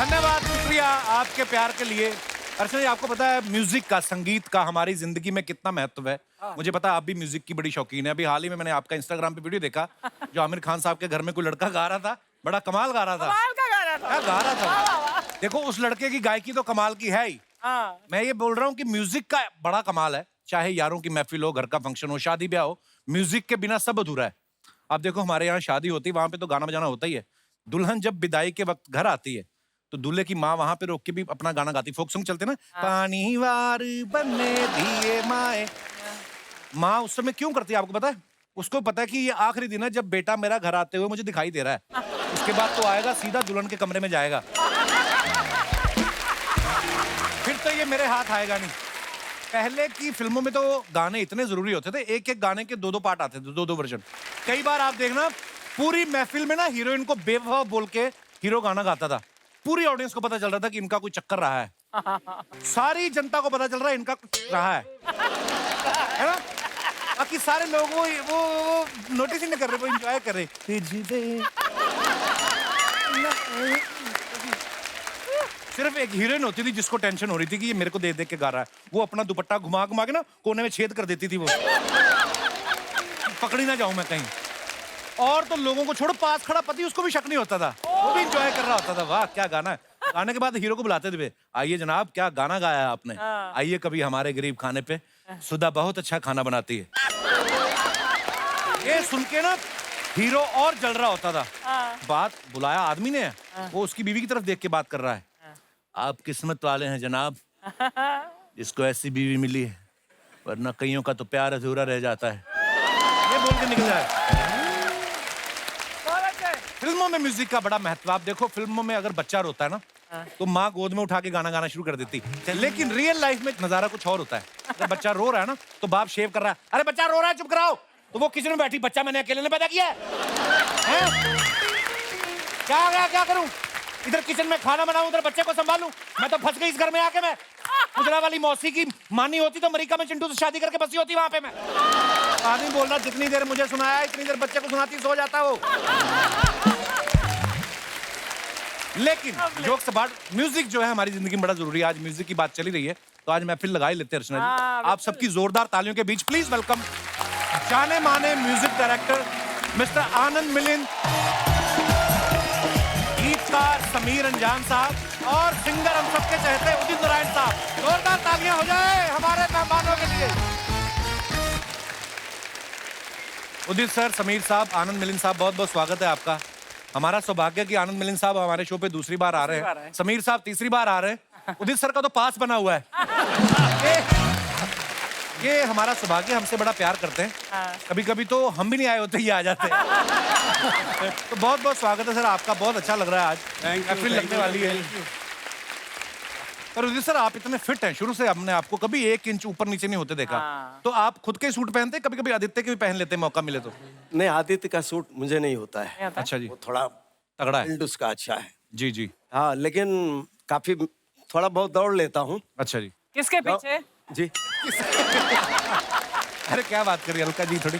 धन्यवाद, शुक्रिया आपके प्यार के लिए। अर्चना जी, आपको पता है म्यूजिक का, संगीत का हमारी जिंदगी में कितना महत्व है? मुझे पता है आप भी म्यूजिक की बड़ी शौकीन है। अभी हाल ही में मैंने आपका इंस्टाग्राम पे वीडियो देखा जो आमिर खान साहब के घर में कोई लड़का गा रहा था, बड़ा कमाल गा रहा था। कमाल का गा रहा था। क्या गा रहा था? देखो उस लड़के की गायकी तो कमाल की है ही। मैं ये बोल रहा हूँ कि म्यूजिक का बड़ा कमाल है। चाहे यारों की महफिल हो, घर का फंक्शन हो, शादी ब्याह हो, म्यूजिक के बिना सब अधूरा है। आप देखो हमारे यहाँ शादी होती है, वहां पे तो गाना बजाना होता ही है। दुल्हन जब विदाई के वक्त घर आती है तो दूल्हे की माँ वहां पे रोक के भी अपना गाना गाती। फोक सॉन्ग चलते ना, पानी वार बनने दिए माए। माँ उस समय क्यों करती है आपको पता है? उसको पता है कि ये आखिरी दिन है जब बेटा मेरा घर आते हुए मुझे दिखाई दे रहा है। उसके बाद तो आएगा सीधा दुल्हन के कमरे में जाएगा, फिर तो ये मेरे हाथ आएगा नहीं। पहले की फिल्मों में तो गाने इतने जरूरी होते थे, एक एक गाने के दो दो पार्ट आते थे, दो दो वर्जन। कई बार आप देखना पूरी महफिल में ना हीरोइन को बेवफा बोल के हीरो गाना गाता था। पूरी ऑडियंस को पता चल रहा था कि इनका कोई चक्कर रहा है। सारी जनता को पता चल रहा है इनका कुछ रहा है ना? बाकी सारे लोग वो नोटिस ही नहीं कर रहे, वो एंजॉय कर रहे। सिर्फ एक हीरोइन होती थी जिसको टेंशन हो रही थी कि ये मेरे को देख देख के गा रहा है। वो अपना दुपट्टा घुमा घुमा के ना कोने में छेद कर देती थी, वो पकड़ी ना जाऊं मैं कहीं। और तो लोगों को छोड़ो, पास खड़ा पति उसको भी शक नहीं होता था, वो भी एंजॉय कर रहा होता था। वाह क्या गाना है। गाने के बाद हीरो को बुलाते थे, आइए जनाब क्या गाना गाया है आपने, आइए कभी हमारे गरीब खाने पे, सुधा बहुत अच्छा खाना बनाती है। ये सुन के ना हीरो और जल रहा होता था। बात बुलाया आदमी ने, वो उसकी बीवी की तरफ देख के बात कर रहा है। आप किस्मत वाले हैं जनाब जिसको ऐसी बीवी मिली है, वरना कईयों का तो प्यार अधूरा रह जाता है। ये बोल के निकल जाए। फिल्मों में म्यूजिक का बड़ा महत्व। आप देखो फिल्मों में अगर बच्चा रोता है ना तो माँ गोद में उठा के गाना गाना शुरू कर देती। लेकिन रियल लाइफ में नजारा कुछ और होता है। अगर बच्चा रो रहा है ना तो बाप शेव कर रहा है, अरे बच्चा रो रहा है चुप कराओ, तो वो किचन में बैठी, बच्चा मैंने अकेले ने पैदा किया है? क्या करूं? इधर किचन में खाना बनाऊं, उधर बच्चे को संभालूं। मैं तो फंस गई इस घर में आके। मैं गुजरा वाली मौसी की मानी होती तो अमेरिका में चिंटू से शादी करके बसी होती वहां पे। मैं आदमी बोल रहा जितनी देर मुझे सुनाया इतनी देर बच्चे को सुनाती, सो जाता वो। लेकिन जोक्स अपार्ट, म्यूजिक जो है हमारी जिंदगी में बड़ा जरूरी है। आज म्यूजिक की बात चली रही है तो आज महफिल लगा ही लेते हैं। अर्चना जी आप सबकी जोरदार तालियों के बीच प्लीज वेलकम जाने माने music director mister Anand Milind, गीतकार समीर अंजान साहब और सिंगर हम सबके चहेते उदित नारायण साहब। जोरदार तालियां हो जाए हमारे मेहमानों के लिए। उदित सर, समीर साहब, आनंद मिलिंद साहब, बहुत बहुत स्वागत है आपका। हमारा सौभाग्य कि आनंद मिलिंद साहब हमारे शो पे दूसरी बार आ रहे हैं, समीर साहब तीसरी बार आ रहे हैं, उदित सर का तो पास बना हुआ है। ये हमारा सौभाग्य, हमसे बड़ा प्यार करते हैं। कभी कभी तो हम भी नहीं आए होते, ये आ जाते हैं। तो बहुत बहुत स्वागत है सर आपका, बहुत अच्छा लग रहा है आज, महफिल लगने वाली है। पर उदित सर आप इतने फिट हैं, शुरू से हमने आपको कभी 1 इंच ऊपर नीचे नहीं होते देखा। तो आप खुद के सूट पहनते हैं, कभी कभी आदित्य के भी पहन लेते हैं मौका मिले तो? नहीं, आदित्य का सूट मुझे नहीं होता है। अच्छा जी, वो थोड़ा तगड़ा है। बिल्ड उसका अच्छा है। जी जी। हाँ, लेकिन काफी थोड़ा बहुत दौड़ लेता हूँ। अच्छा जी। किसके पीछे? जी। अरे क्या बात करिए अलका जी थोड़ी।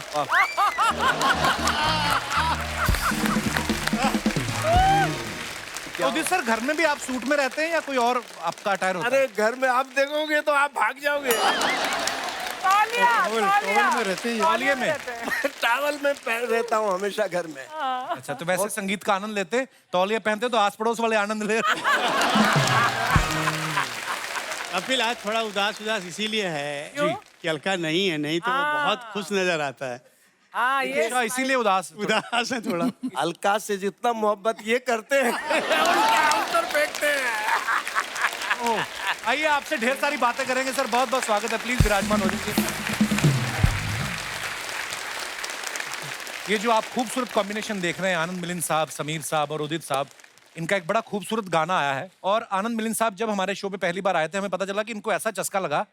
उदित सर घर में भी आप सूट में रहते हैं या कोई और आपका अटायर होता है? अरे घर में आप देखोगे तो आप भाग जाओगे। टॉवल में रहते हैं, तौलिये में? टॉवल में रहता हूँ हमेशा घर में। अच्छा, तो वैसे संगीत का आनंद लेते, तौलिया पहनते तो आस पड़ोस वाले आनंद ले। कपिल आज थोड़ा उदास इसीलिए है कि अलका नहीं है, नहीं तो वो बहुत खुश नजर आता है। ये इसीलिए उदास है थोड़ा। अलका से जितना मोहब्बत ये करते हैं उनका आंसर फेंकते हैं। आइए आपसे ढेर सारी बातें करेंगे सर, बहुत बहुत स्वागत है, प्लीज विराजमान हो जाइए। ये जो आप खूबसूरत कॉम्बिनेशन देख रहे हैं, आनंद मिलिंद साहब, समीर साहब और उदित साहब, इनका एक बड़ा खूबसूरत गाना आया है। और आनंद मिलिंद साहब जब हमारे शो पे पहली बार आए थे, हमें पता चला कि इनको ऐसा चस्का लगा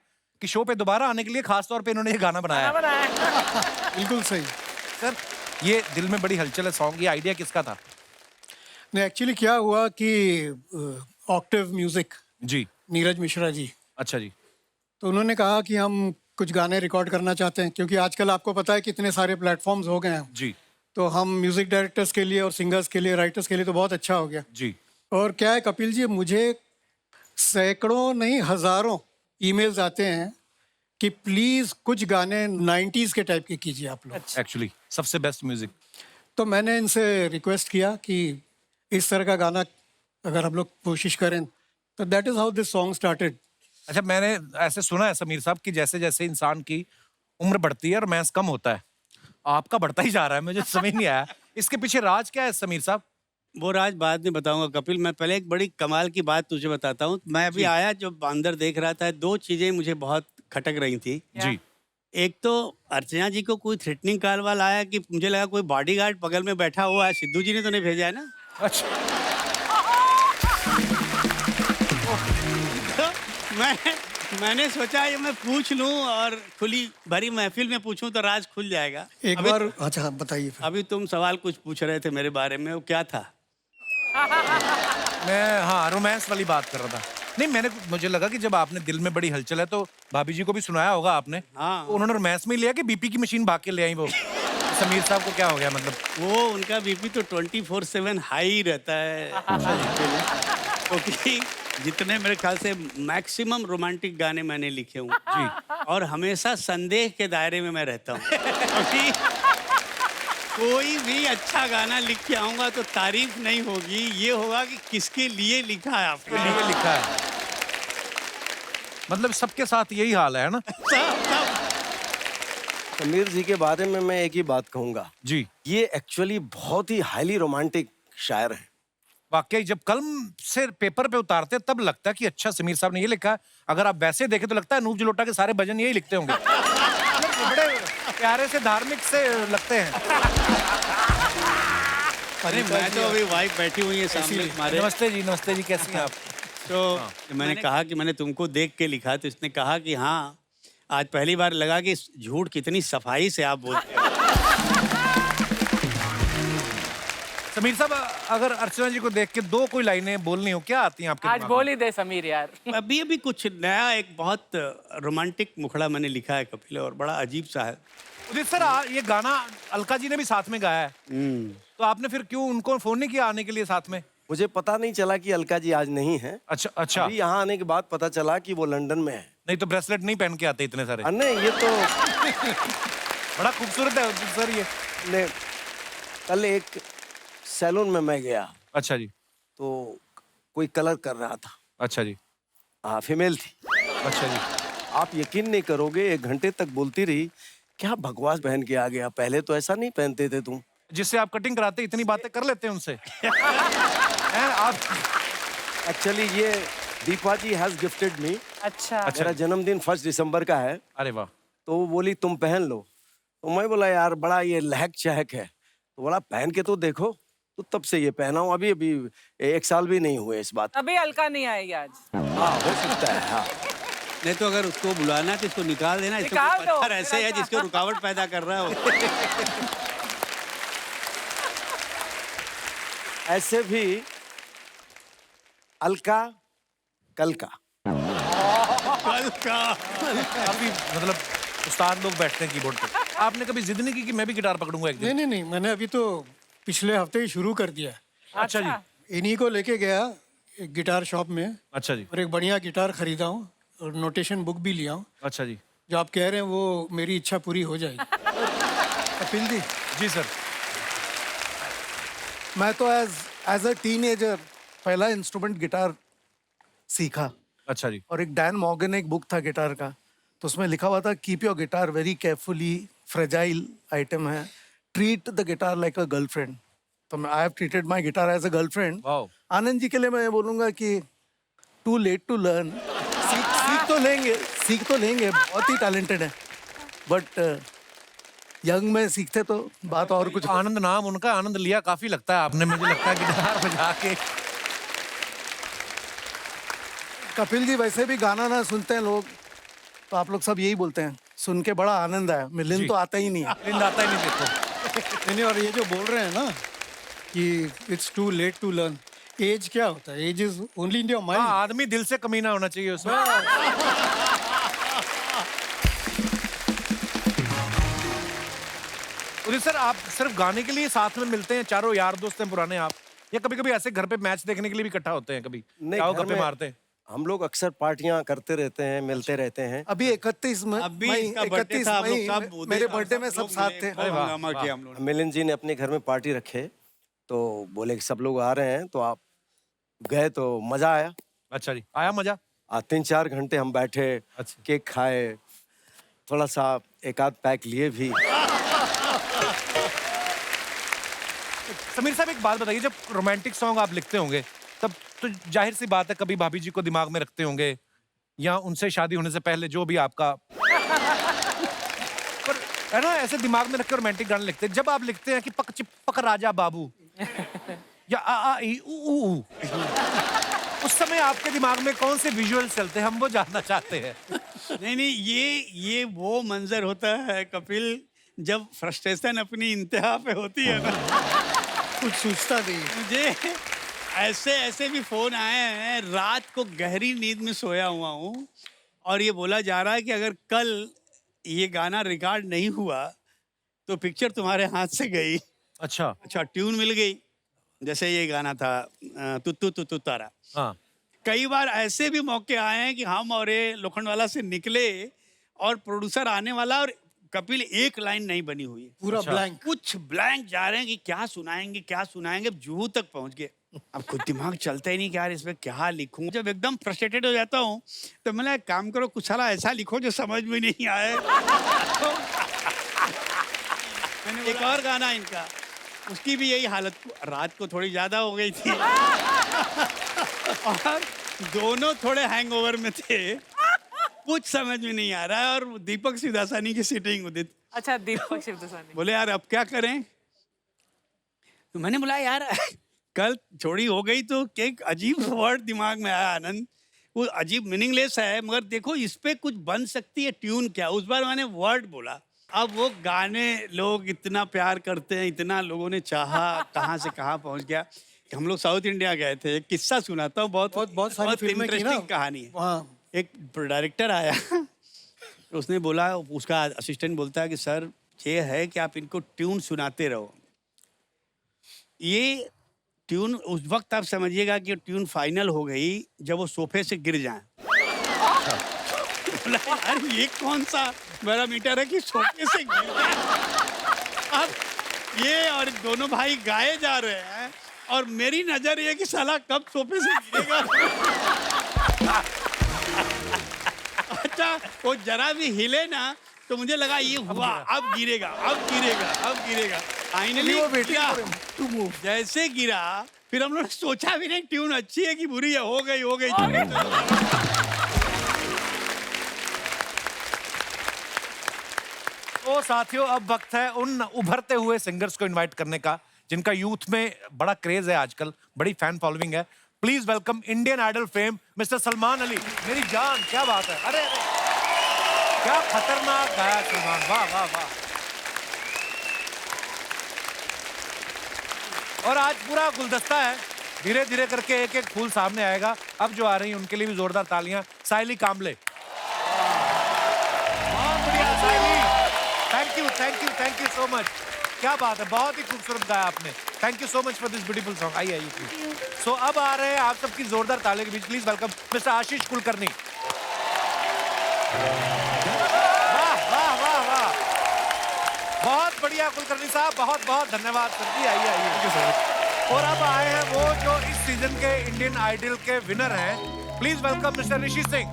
कि शो पे दोबारा आने के लिए खास तौर पे इन्होंने ये गाना बनाया। बिल्कुल सही सर ये दिल में बड़ी हलचल है सॉन्ग, ये आइडिया किसका था? नहीं, एक्चुअली क्या हुआ कि ऑक्टेव म्यूजिक जी, नीरज मिश्रा जी, अच्छा जी, तो उन्होंने कहा कि हम कुछ गाने रिकॉर्ड करना चाहते हैं, क्योंकि आजकल आपको पता है कितने सारे प्लेटफॉर्म्स हो गए हैं। जी, तो हम म्यूजिक डायरेक्टर्स के लिए और सिंगर्स के लिए, राइटर्स के लिए तो बहुत अच्छा हो गया। जी, और क्या है कपिल जी, मुझे सैकड़ों नहीं हजारों ईमेल्स आते हैं कि प्लीज कुछ गाने 90s के टाइप के कीजिए आप लोग। एक्चुअली सबसे बेस्ट म्यूजिक। तो मैंने इनसे रिक्वेस्ट किया कि इस तरह का गाना अगर हम लोग कोशिश करें, तो that is how this song started. अच्छा, मैंने ऐसे सुना है समीर साहब कि जैसे जैसे इंसान की उम्र बढ़ती है रोमांस कम होता है, आपका बढ़ता ही जा रहा है। मुझे समझ नहीं आया इसके पीछे राज क्या है समीर साहब? वो राज बाद में बताऊंगा कपिल। मैं पहले एक बड़ी कमाल की बात तुझे बताता हूँ। मैं अभी आया जो अंदर देख रहा था, दो चीजें मुझे बहुत खटक रही थी। जी। एक तो अर्चना जी को कोई थ्रेटनिंग कॉल वाला आया कि मुझे लगा कोई बॉडीगार्ड बगल में बैठा हुआ है। सिद्धू जी ने तो नहीं भेजा है ना? अच्छा। मैंने सोचा ये मैं पूछ लूं और खुली भरी महफिल में पूछूं तो राज खुल जाएगा। एक बार अच्छा बताइए फिर। अभी तुम सवाल कुछ पूछ रहे थे मेरे बारे में, वो क्या था? मैं हाँ रोमांस वाली बात कर रहा था। नहीं, मुझे लगा कि जब आपने दिल में बड़ी हलचल है तो भाभी जी को भी सुनाया होगा आपने। हाँ। तो उन्होंने रोमांस में ही लिया कि बीपी की मशीन भाग के ले आई वो? समीर साहब को क्या हो गया मतलब? वो उनका बीपी तो 24/7 हाई रहता है। क्योंकि जितने मेरे ख्याल से मैक्सिमम रोमांटिक गाने मैंने लिखे हूँ जी, और हमेशा संदेह के दायरे में मैं रहता हूँ। क्योंकि कोई भी अच्छा गाना लिख के आऊंगा तो तारीफ नहीं होगी, ये होगा कि किसके लिए लिखा है आपके लिए लिखा है। मतलब सबके साथ यही हाल है ना? समीर जी के बारे में मैं एक ही बात कहूंगा जी, ये एक्चुअली बहुत ही हाईली रोमांटिक शायर है। वाकई जब कलम से पेपर पे उतारते हैं, तब लगता है कि अच्छा समीर साहब ने ये लिखा है। अगर आप वैसे देखें तो लगता है अनूप जलोटा के सारे भजन यही लिखते होंगे। बड़े प्यारे से धार्मिक से लगते हैं। अरे मैं तो अभी वाइफ बैठी हुई है सामने हमारे। नमस्ते जी, कैसी हैं आप? तो मैंने कहा कि मैंने तुमको देख के लिखा, तो इसने कहा कि हाँ, आज पहली बार लगा कि झूठ कितनी सफाई से आप बोलते हैं। समीर साहब, अगर अर्चना जी को देख के दो कोई लाइनें बोलनी हो, क्या आती हैं आपके आज दिमाग में? बोल ही दे समीर यार। अभी कुछ नया, एक बहुत रोमांटिक मुखड़ा मैंने लिखा है कपिल, और बड़ा अजीब सा है। उदित सर, ये गाना अलका जी ने भी साथ में गाया है, तो आपने फिर क्यों उनको फोन नहीं किया आने के लिए साथ में? मुझे पता नहीं चला कि अलका जी आज नहीं है। अच्छा। अभी यहाँ आने के बाद पता चला कि वो लंदन में है। नहीं तो ब्रेसलेट नहीं पहन के आते इतने सारे। नहीं, ये तो बड़ा खूबसूरत है उदित सर ये। ने कल एक सैलून में मैं गया, अच्छा जी। तो कोई कलर कर रहा था। अच्छा जी। हाँ, फीमेल थी। अच्छा जी। आप यकीन नहीं करोगे, 1 घंटे तक बोलती रही, क्या बकवास पहन के आ गया, पहले तो ऐसा नहीं पहनते थे तुम। जिससे आप कटिंग कराते इतनी बातें कर लेते हैं उनसे। हैं आप? एक्चुअली ये दीपा जी हैज गिफ्टेड मी। अच्छा। मेरा जन्मदिन 1 दिसंबर का है, अरे वाह। तो वो बोली तुम पहन लो। तो मैं बोला यार बड़ा ये लहक चहक है, तो बोला पहन के तो देखो। तो तब से ये पहना हूँ। अभी 1 साल भी नहीं हुए इस बात। अभी अलका नहीं आएगी आज। हाँ, हो सकता है। हाँ, नहीं तो अगर उसको बुलाना है तो इसको निकाल देना। इसको निकाल कोई दो। पत्थर ऐसे है जिसको रुकावट पैदा कर रहा हो। ऐसे भी अलका कल का। अभी मतलब उस्ताद लोग बैठते हैं कीबोर्ड पे। आपने कभी जिद नहीं की कि मैं भी गिटार पकड़ूंगा एक दिन? नहीं, मैंने अभी तो पिछले हफ्ते ही शुरू कर दिया। अच्छा जी। इन्हीं को लेके गया एक गिटार शॉप में, अच्छा जी। और एक बढ़िया गिटार खरीदा हूँ और नोटेशन बुक भी लिया हूँ। अच्छा जी। जो आप कह रहे हैं वो मेरी इच्छा पूरी हो जाएगी। कपिल जी, जी सर। मैं तो एज अ टीनेजर पहला इंस्ट्रूमेंट गिटार सीखा, अच्छा जी। और एक डैन मॉर्गन एक बुक था गिटार का, तो उसमें लिखा हुआ था keep your guitar very carefully, fragile item है, treat the guitar like a girlfriend. तो मैं I have treated my guitar as a girlfriend. Wow. Anand ji के लिए मैं बोलूँगा कि टू लेट टू लर्न। सीख तो लेंगे, बहुत ही टैलेंटेड है, बट यंग में सीखते तो बात और कुछ। आनंद नाम उनका, आनंद लिया काफी लगता है आपने, मुझे लगता है गिटार बजा के। कपिल जी, वैसे भी गाना ना सुनते हैं लोग तो आप लोग सब यही बोलते हैं, सुन के बड़ा आनंद आया, मिलन तो आता ही नहीं है। नींद आता ही नहीं देखो। नहीं, और ये जो बोल रहे हैं ना कि it's too late to learn, age क्या होता है? Age is only in your हाँ, माइंड। आदमी दिल से कमीना होना चाहिए उसमें। उदित सर, आप सिर्फ गाने के लिए साथ में मिलते हैं, चारों यार दोस्त हैं पुराने आप? या कभी कभी ऐसे घर पे मैच देखने के लिए भी इकट्ठा होते हैं कभी? नहीं, क्या घर गप्पे में मारते हैं? हम लोग अक्सर पार्टियां करते रहते हैं, मिलते रहते हैं। अभी 31 में अभी इसका बर्थडे था, आप लोग सब उधर- मेरे बर्थडे में सब लोग साथ मिले, थे। खूब हंगामा किया हम लोगों ने। मिलिंद जी ने अपने घर में पार्टी रखे, तो बोले कि सब लोग आ रहे हैं, तो आप गए तो मजा आया। अच्छा जी, आया मजा? 3-4 घंटे हम बैठे, अच्छा। केक खाए, थोड़ा सा एक आध पैक लिए भी। समीर साहब एक बात बताइए, जब रोमांटिक सॉन्ग आप लिखते होंगे तब तो जाहिर सी बात है कभी भाभी जी को दिमाग में रखते होंगे या उनसे शादी होने से पहले जो भी आपका पर है ना, ऐसे दिमाग में रख के रोमांटिक गाने लिखते हैं। जब आप लिखते हैं कि पक चिपक राजा बाबू या आ ई ऊ ऊ ऊ, उस समय आपके दिमाग में कौन से विजुअल चलते हैं, हम वो जानना चाहते हैं। नहीं नहीं, ये वो मंजर होता है कपिल, जब फ्रस्ट्रेशन अपनी इंतहा पे होती है ना। कुछ सोचता नहीं है। मुझे ऐसे ऐसे भी फोन आए हैं, रात को गहरी नींद में सोया हुआ हूँ और ये बोला जा रहा है कि अगर कल ये गाना रिकॉर्ड नहीं हुआ तो पिक्चर तुम्हारे हाथ से गई। अच्छा। अच्छा, ट्यून मिल गई, जैसे ये गाना था तुत्तू तुत्तू तारा। हाँ। कई बार ऐसे भी मौके आए हैं कि हम और ये लोखंडवाला से निकले और प्रोड्यूसर आने वाला और कपिल एक लाइन नहीं बनी हुई है, पूरा अच्छा। ब्लैंक। कुछ ब्लैंक जा रहे हैं कि क्या सुनाएंगे, अब जुहू तक पहुंच गए। अब खुद दिमाग चलता ही नहीं कि यार इसमें क्या लिखूं। जब एकदम फ्रस्ट्रेटेड हो जाता हूँ तो मैंने एक काम करो, कुछ साला ऐसा लिखो जो समझ में नहीं आए। तो मैंने एक और गाना इनका, उसकी भी यही हालत, रात को थोड़ी ज्यादा हो गई थी और दोनों थोड़े हैंगओवर में थे, कुछ समझ में नहीं आ रहा है। और दीपक सिदासानी की सीटिंग उदित अच्छा, दीपक शिवदसानी। बोले यार अब क्या करें, तो मैंने बोला यार कल छोड़ी हो गई तो एक अजीब वर्ड दिमाग में आया आनंद, वो अजीब मीनिंगलेस है मगर देखो इस पे कुछ बन सकती है ट्यून। क्या उस बार मैंने वर्ड बोला, अब वो गाने लोग इतना प्यार करते हैं, इतना लोगों ने चाहा, कहाँ से कहाँ पहुंच गया। हम लोग साउथ इंडिया गए थे, एक किस्सा सुनाता हूँ, बहुत सारी फिल्में की ना। इंटरेस्टिंग कहानी है। हाँ। एक डायरेक्टर आया तो उसने बोला, उसका असिस्टेंट बोलता है कि सर ये है कि आप इनको ट्यून सुनाते रहो, ये ट्यून उस वक्त आप समझिएगा कि ट्यून फाइनल हो गई जब वो सोफे से गिर जाए। बोला यार ये कौन सा पैरामीटर है कि सोफे से गिर जाए। अब ये और दोनों भाई गाए जा रहे हैं और मेरी नजर ये कि साला कब सोफे से गिरेगा। अच्छा, वो जरा भी हिले ना तो मुझे लगा ये हुआ, अब गिरेगा, अब गिरेगा, अब गिरेगा। फाइनली जैसे गिरा, फिर हम लोग ने सोचा भी नहीं ट्यून अच्छी है कि बुरी है, हो गई तो साथियों, अब वक्त है उन उभरते हुए सिंगर्स को इनवाइट करने का जिनका यूथ में बड़ा क्रेज है आजकल, बड़ी फैन फॉलोइंग है। Please welcome Indian Idol fame mister Salman Ali. मेरी जान, क्या बात है, अरे क्या खतरनाक गाया सलमान, वाह वाह वाह। और आज पूरा गुलदस्ता है, धीरे धीरे करके एक एक फूल सामने आएगा। अब जो आ रही हैं उनके लिए भी जोरदार तालियां। साइली कामले, बहुत बढ़िया साइली, थैंक यू सो मच। क्या बात है, बहुत ही खूबसूरत गाया आपने। Thank you so much for this beautiful song. आइए प्लीज। सो अब आ रहे हैं आप सबकी जोरदार तालियों के बीच, प्लीज वेलकम मिस्टर आशीष कुलकर्णी। वाह वाह वाह वाह, बहुत बढ़िया कुलकर्णी साहब, बहुत बहुत धन्यवाद सर जी। आइए। और अब आए हैं वो जो इस सीजन के इंडियन आइडल के विनर हैं। प्लीज वेलकम मिस्टर ऋषि सिंह।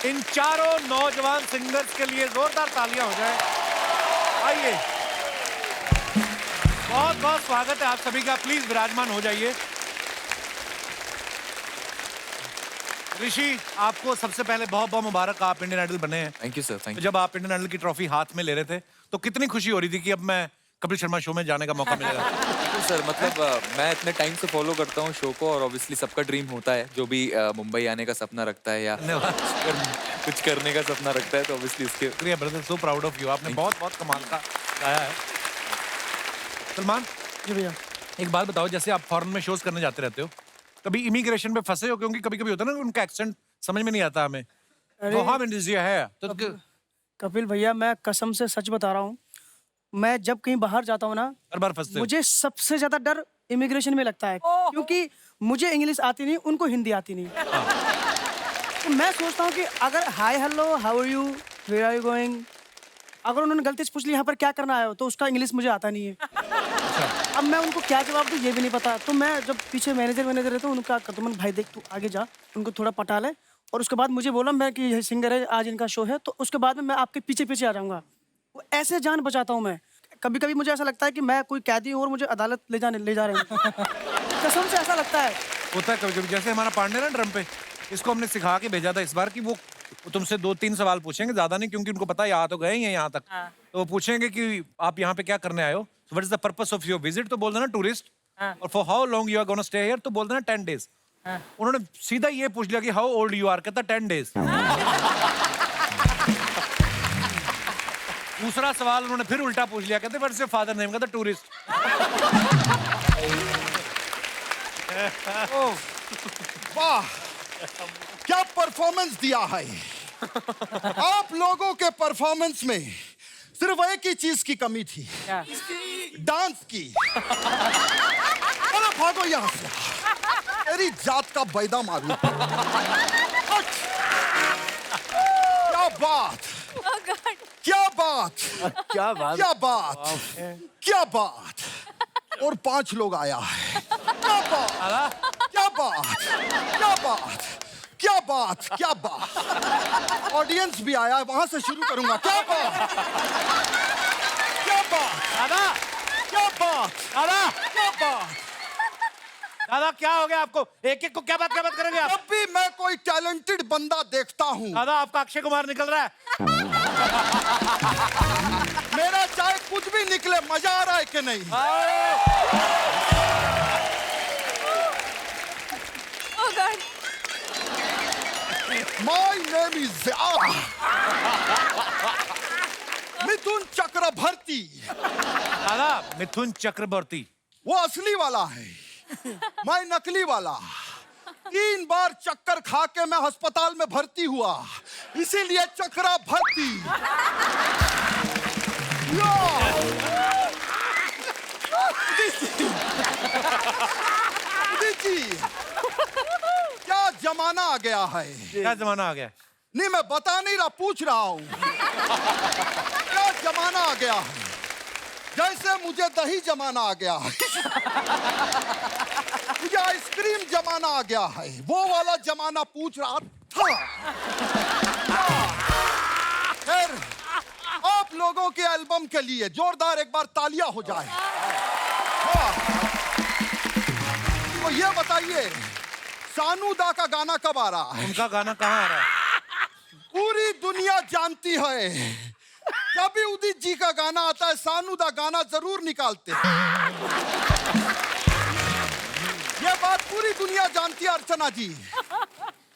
इन चारों नौजवान सिंगर्स के लिए जोरदार तालियां हो जाए। आइए, बहुत बहुत स्वागत है आप सभी का, प्लीज विराजमान हो जाइए। ऋषि, आपको सबसे पहले बहुत बहुत मुबारक, आप इंडियन आइडल बने हैं। थैंक यू सर, थैंक तो जब आप इंडियन आइडल की ट्रॉफी हाथ में ले रहे थे तो कितनी खुशी हो रही थी कि अब मैं कपिल शर्मा शो में जाने का मौका मिलेगा? You sir. मतलब मैं इतने टाइम से फॉलो करता हूँ शो को और ऑब्वियसली सबका ड्रीम होता है, जो भी मुंबई आने का सपना रखता है या कुछ करने का सपना रखता है, तो ऑब्वियसली इसके। शुक्रिया brother, so proud of you, आपने बहुत बहुत कमाल का गाया है। सलमान जी भैया। एक बात बताओ, जैसे आप फॉरेन में शोज करने जाते रहते हो, कभी इमिग्रेशन पे फंसे हो? क्योंकि कभी कभी होता है ना उनका एक्सेंट समझ में नहीं आता हमें। अरे तो हाँ, इंडोनेशिया है तो कपिल भैया, मैं कसम से सच बता रहा हूँ, मैं जब कहीं बाहर जाता हूँ ना, हर बार फंसते हो। मुझे सबसे ज्यादा डर इमिग्रेशन में लगता है, क्योंकि मुझे इंग्लिश आती नहीं, उनको हिंदी आती नहीं। तो मैं सोचता हूँ कि अगर hi hello how are you where are you going, अगर उन्होंने गलती से पूछ लिया यहाँ पर क्या करना आए हो, तो उसका इंग्लिश मुझे आता नहीं है। अब मैं उनको क्या जवाब दूँ ये भी नहीं पता। तो मैं जब पीछे मैनेजर रहता हूँ, उनका कहता हूँ भाई देख तू आगे जा, उनको थोड़ा पटा ले, और उसके बाद मुझे बोला मैं कि ये सिंगर है, आज इनका शो है, तो उसके बाद में मैं आपके पीछे पीछे आ जाऊँगा। वो ऐसे जान बचाता हूँ मैं। कभी कभी मुझे ऐसा लगता है कि मैं कोई कैदी हूँ और मुझे अदालत ले जा रहे हैं। कसम से ऐसा लगता है। होता है कभी कभी, जैसे हमारा पांडे ना ड्रम पे, इसको हमने सिखा के भेजा था इस बार कि वो तुमसे 2-3 सवाल पूछेंगे, ज्यादा नहीं, क्योंकि उनको पता है यहाँ तो गए ही हैं यहाँ तक। तो वो पूछेंगे कि आप यहाँ पे क्या करने आए हो, what is the purpose of your visit, तो बोल देना टूरिस्ट, और for how long you are gonna stay here, तो बोल देना 10 days। उन्होंने सीधा ये पूछ लिया कि हाउ ओल्ड यू आर, कहता 10 days। दूसरा सवाल उन्होंने फिर उल्टा पूछ लिया, कहते what is your father name, कहता टूरिस्ट। वाह, क्या परफॉर्मेंस दिया है। आप लोगों के परफॉर्मेंस में सिर्फ एक ही चीज की कमी थी, डांस की। चलो भागो यहाँ से, तेरी जात का बैदा मारू। क्या बात, क्या बात, क्या बात, क्या बात, क्या बात। और 5 लोग आया है। क्या बात, क्या बात, क्या बात, क्या बात, क्या बात। ऑडियंस भी आया है, वहां से शुरू करूंगा। क्या बात, क्या बात, दादा, क्या बात, दादा, क्या बात। दादा क्या हो गया आपको, एक एक को क्या बात करेंगे आप? जब भी मैं कोई टैलेंटेड बंदा देखता हूँ, दादा आपका अक्षय कुमार निकल रहा है। मेरा चाहे कुछ भी निकले, मजा आ रहा है कि नहीं? My name is Mithun Chakraborty. दादा मिथुन चक्रवर्ती, वो असली वाला है, मैं नकली वाला। 3 बार चक्कर खा के मैं अस्पताल में भर्ती हुआ, इसीलिए चक्रा भर्ती। जी, क्या जमाना आ गया है। क्या जमाना आ गया? नहीं मैं बता नहीं रहा, पूछ रहा हूँ। क्या जमाना आ गया है, जैसे मुझे दही जमाना आ गया है, मुझे आइसक्रीम जमाना आ गया है, वो वाला जमाना पूछ रहा था। फिर आप लोगों के एल्बम के लिए जोरदार एक बार तालियां हो जाए। तो ये बताइए, सानूदा का गाना कब आ रहा है? उनका गाना कहाँ आ रहा है? पूरी दुनिया जानती है, जब भी उदित जी का गाना आता है, सानूदा गाना जरूर निकालते हैं। ये बात पूरी दुनिया जानती है अर्चना जी,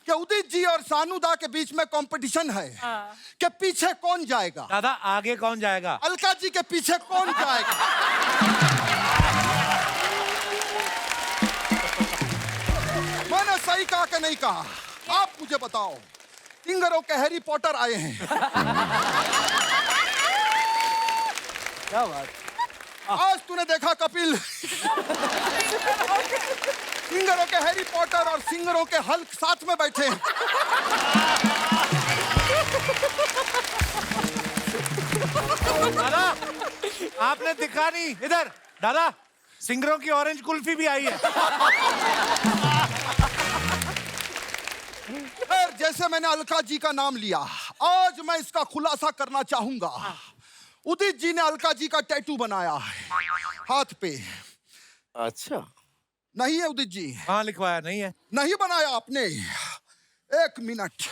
कि उदित जी और सानूदा के बीच में कंपटीशन है कि पीछे कौन जाएगा। दादा आगे कौन जाएगा? अलका जी के पीछे कौन जाएगा। मैंने सही कहा कि नहीं कहा, आप मुझे बताओ। सिंगरों के हैरी पॉटर आए हैं। क्या बात। आज तूने देखा कपिल, सिंगरों के हैरी पॉटर और सिंगरों के हल्क साथ में बैठे हैं। दादा आपने दिखा नहीं इधर। दादा सिंगरों की ऑरेंज कुल्फी भी आई है। फिर जैसे मैंने अलका जी का नाम लिया, आज मैं इसका खुलासा करना चाहूंगा। उदित जी ने अलका जी का टैटू बनाया है हाथ पे। अच्छा, नहीं है उदित जी? हाँ लिखवाया नहीं है। नहीं बनाया आपने? 1 मिनट।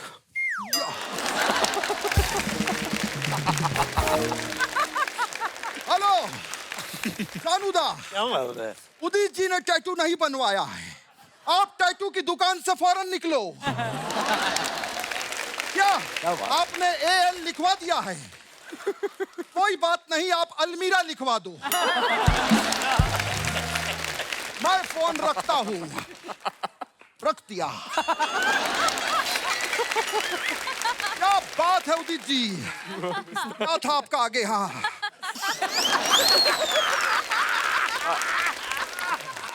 हेलो सानूदा, क्या बात है। उदित जी ने टैटू नहीं बनवाया है, आप टैटू की दुकान से फौरन निकलो। क्या आपने AL लिखवा दिया है? कोई बात नहीं, आप अलमीरा लिखवा दो। मैं फोन रखता हूं। रख दिया। क्या बात है उदित जी, क्या था आपका आगे? हाँ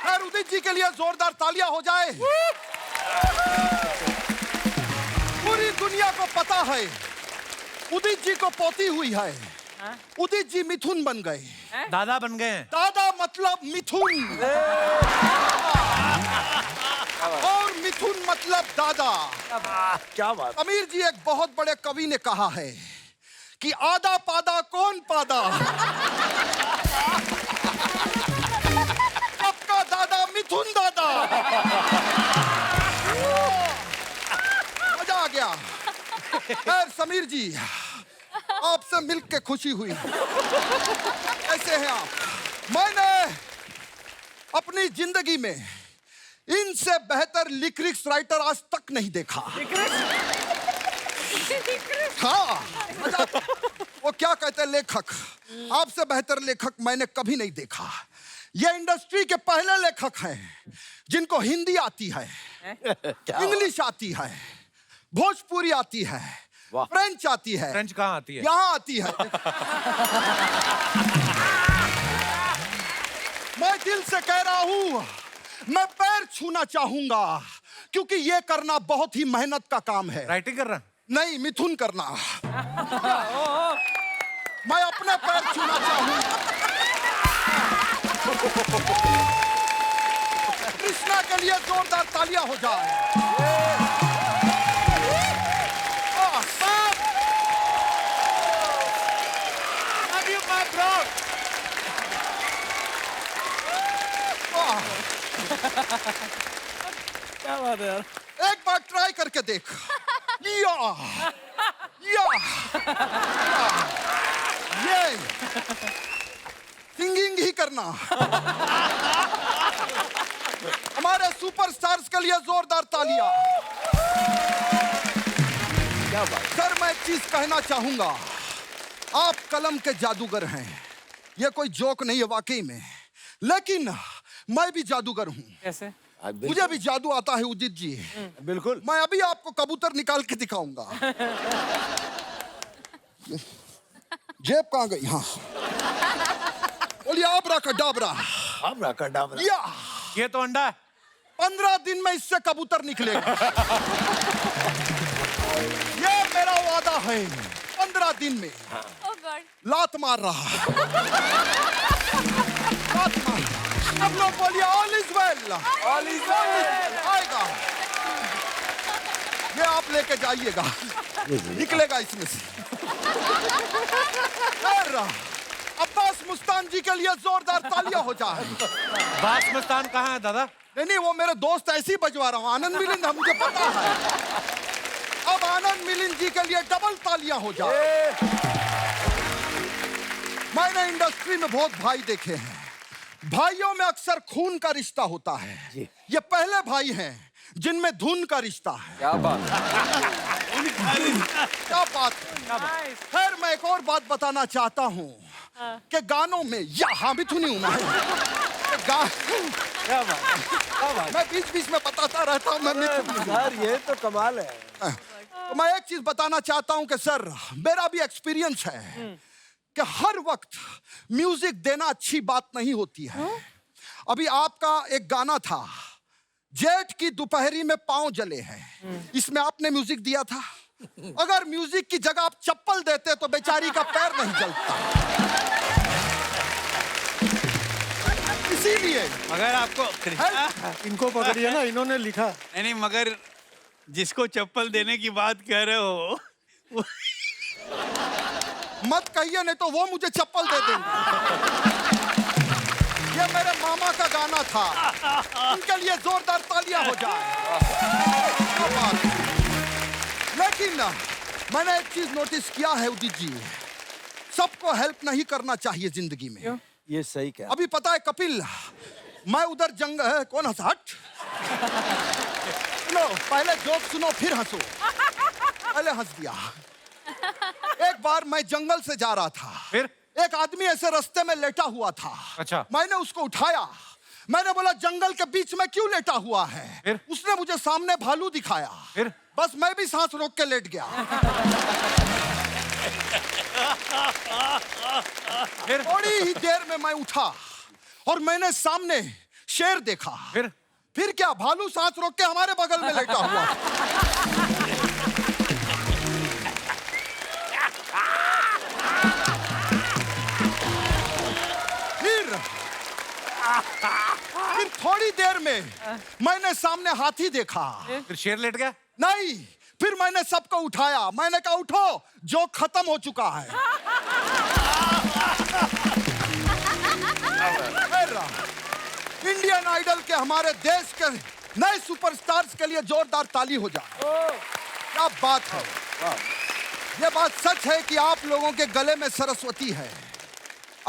खैर उदित जी के लिए जोरदार तालियां हो जाए। पूरी दुनिया को पता है उदित जी को पोती हुई है। उदित जी मिथुन बन गए, दादा बन गए हैं। दादा मतलब मिथुन और मिथुन मतलब दादा। क्या बात। अमीर जी एक बहुत बड़े कवि ने कहा है कि आधा पादा कौन पादा, सबका दादा मिथुन दादा। मजा आ गया। खैर समीर जी, आपसे मिलकर खुशी हुई। कैसे हैं आप? मैंने अपनी जिंदगी में इनसे बेहतर लिरिक्स राइटर आज तक नहीं देखा। हाँ, वो क्या कहते हैं लेखक, आपसे बेहतर लेखक मैंने कभी नहीं देखा। ये इंडस्ट्री के पहले लेखक हैं जिनको हिंदी आती है, इंग्लिश आती है, भोजपुरी आती है, फ्रेंच आती है। फ्रेंच कहाँ आती है? यहाँ आती है। मैं दिल से कह रहा हूँ, मैं पैर छूना चाहूंगा क्योंकि ये करना बहुत ही मेहनत का काम है। राइटिंग कर रहा? नहीं, मिथुन करना। मैं अपने पैर छूना चाहूंगा। कृष्णा के लिए जोरदार तालियां हो जाए। क्या बात है यार। एक बार ट्राई करके देख। या, या, ये सिंगिंग ही करना। हमारे सुपरस्टार्स के लिए जोरदार तालियां। क्या बात। सर मैं एक चीज कहना चाहूंगा, आप कलम के जादूगर हैं। ये कोई जोक नहीं है वाकई में, लेकिन मैं भी जादूगर हूँ। कैसे? मुझे भी जादू आता है उदित जी। बिल्कुल। मैं अभी आपको कबूतर निकाल के दिखाऊंगा। जेब कहाँ गई? हाँ, बोलिए आबरा कडाबरा। आबरा कडाबरा। या, ये तो अंडा है। 15 दिन में इससे कबूतर निकलेगा। ये मेरा वादा है। 15 दिन में लात मार रहा। लात मार। अब लोग बोलिए all is well. All is well आएगा। ये आप लेके जाइएगा, निकलेगा इसमें से। अब्बास मुस्तान जी के लिए जोरदार तालियां हो जाए। बास मस्तान कहाँ है दादा? नहीं, वो मेरे दोस्त ऐसे ही बजवा रहा हूँ। आनंद मिलिंद मुझे पता है। अब आनंद मिलिंद जी के लिए डबल तालियां हो जाए। मैंने इंडस्ट्री में बहुत भाई देखे हैं। भाइयों में अक्सर खून का रिश्ता होता है। ये पहले भाई हैं जिनमें धुन का रिश्ता है। क्या बात। क्या बात। खैर मैं एक और बात बताना चाहता हूँ कि गानों में यहाँ भी धुनी हूँ मैं बीच बीच में बताता रहता हूँ। मैं यार ये तो कमाल है। तो मैं एक चीज बताना चाहता हूँ कि सर मेरा भी एक्सपीरियंस है कि हर वक्त म्यूजिक देना अच्छी बात नहीं होती है। अभी आपका एक गाना था, जेठ की दोपहरी में पांव जले हैं, इसमें आपने म्यूजिक दिया था। अगर म्यूजिक की जगह आप चप्पल देते तो बेचारी का पैर नहीं जलता। इसीलिए अगर आपको इनको पकड़िए ना, इन्होंने लिखा। नहीं, मगर जिसको चप्पल देने की बात कह रहे हो मत कहिए, नहीं तो वो मुझे चप्पल दे देंगे। ये मेरे मामा का गाना था, उनके लिए जोरदार तालियां हो जाए। लेकिन मैंने एक चीज नोटिस किया है उदित जी, सबको हेल्प नहीं करना चाहिए जिंदगी में। ये सही क्या। अभी पता है कपिल, मैं उधर जंग है, कौन हंसा? हट। सुनो, पहले जोक सुनो फिर हंसो। पहले हंस दिया। एक बार मैं जंगल से जा रहा था, फिर एक आदमी ऐसे रास्ते में लेटा हुआ था। अच्छा। मैंने उसको उठाया, मैंने बोला जंगल के बीच में क्यों लेटा हुआ है? फिर? उसने मुझे सामने भालू दिखाया। फिर? बस मैं भी सांस रोक के लेट गया। फिर थोड़ी ही देर में मैं उठा और मैंने सामने शेर देखा। फिर क्या, भालू सांस रोक के हमारे बगल में लेटा हुआ। फिर थोड़ी देर में मैंने सामने हाथी देखा। फिर शेर लेट गया। नहीं, फिर मैंने सबको उठाया। मैंने कहा उठो, जो खत्म हो चुका है। इंडियन आइडल के हमारे देश के नए सुपरस्टार्स के लिए जोरदार ताली हो जाए। क्या बात है। ये बात सच है कि आप लोगों के गले में सरस्वती है।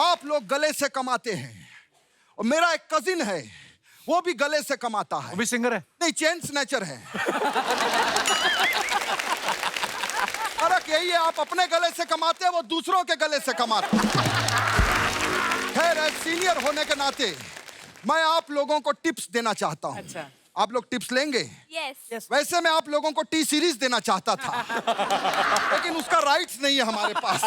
आप लोग गले से कमाते हैं। और मेरा एक कजिन है, वो भी गले से कमाता है। वो भी सिंगर है? नहीं, चेन स्नैचर है। फर्क यही है, आप अपने गले से कमाते हैं, वो दूसरों के गले से कमाते हैं। खैर, सीनियर होने के नाते मैं आप लोगों को टिप्स देना चाहता हूँ। अच्छा। आप लोग टिप्स लेंगे? यस। वैसे मैं आप लोगों को टी सीरीज देना चाहता था, लेकिन उसका राइट्स नहीं है हमारे पास।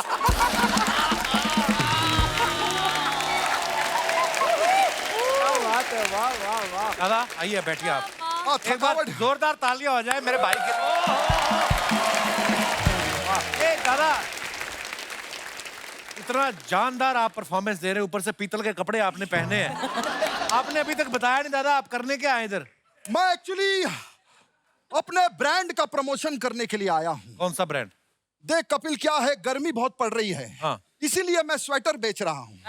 वाह वाह वाह। दादा आइए, बैठिए आप। एक बार थकावट। जोरदार तालियां हो जाए मेरे भाई के। ए दादा, इतना जानदार आप परफॉर्मेंस दे रहे हैं, ऊपर से पीतल के कपड़े आपने पहने हैं। आपने अभी तक बताया नहीं दादा, आप करने क्या आए इधर? मैं एक्चुअली अपने ब्रांड का प्रमोशन करने के लिए आया हूँ। कौन सा ब्रांड? देख कपिल, क्या है, गर्मी बहुत पड़ रही है। हाँ। इसीलिए मैं स्वेटर बेच रहा हूँ।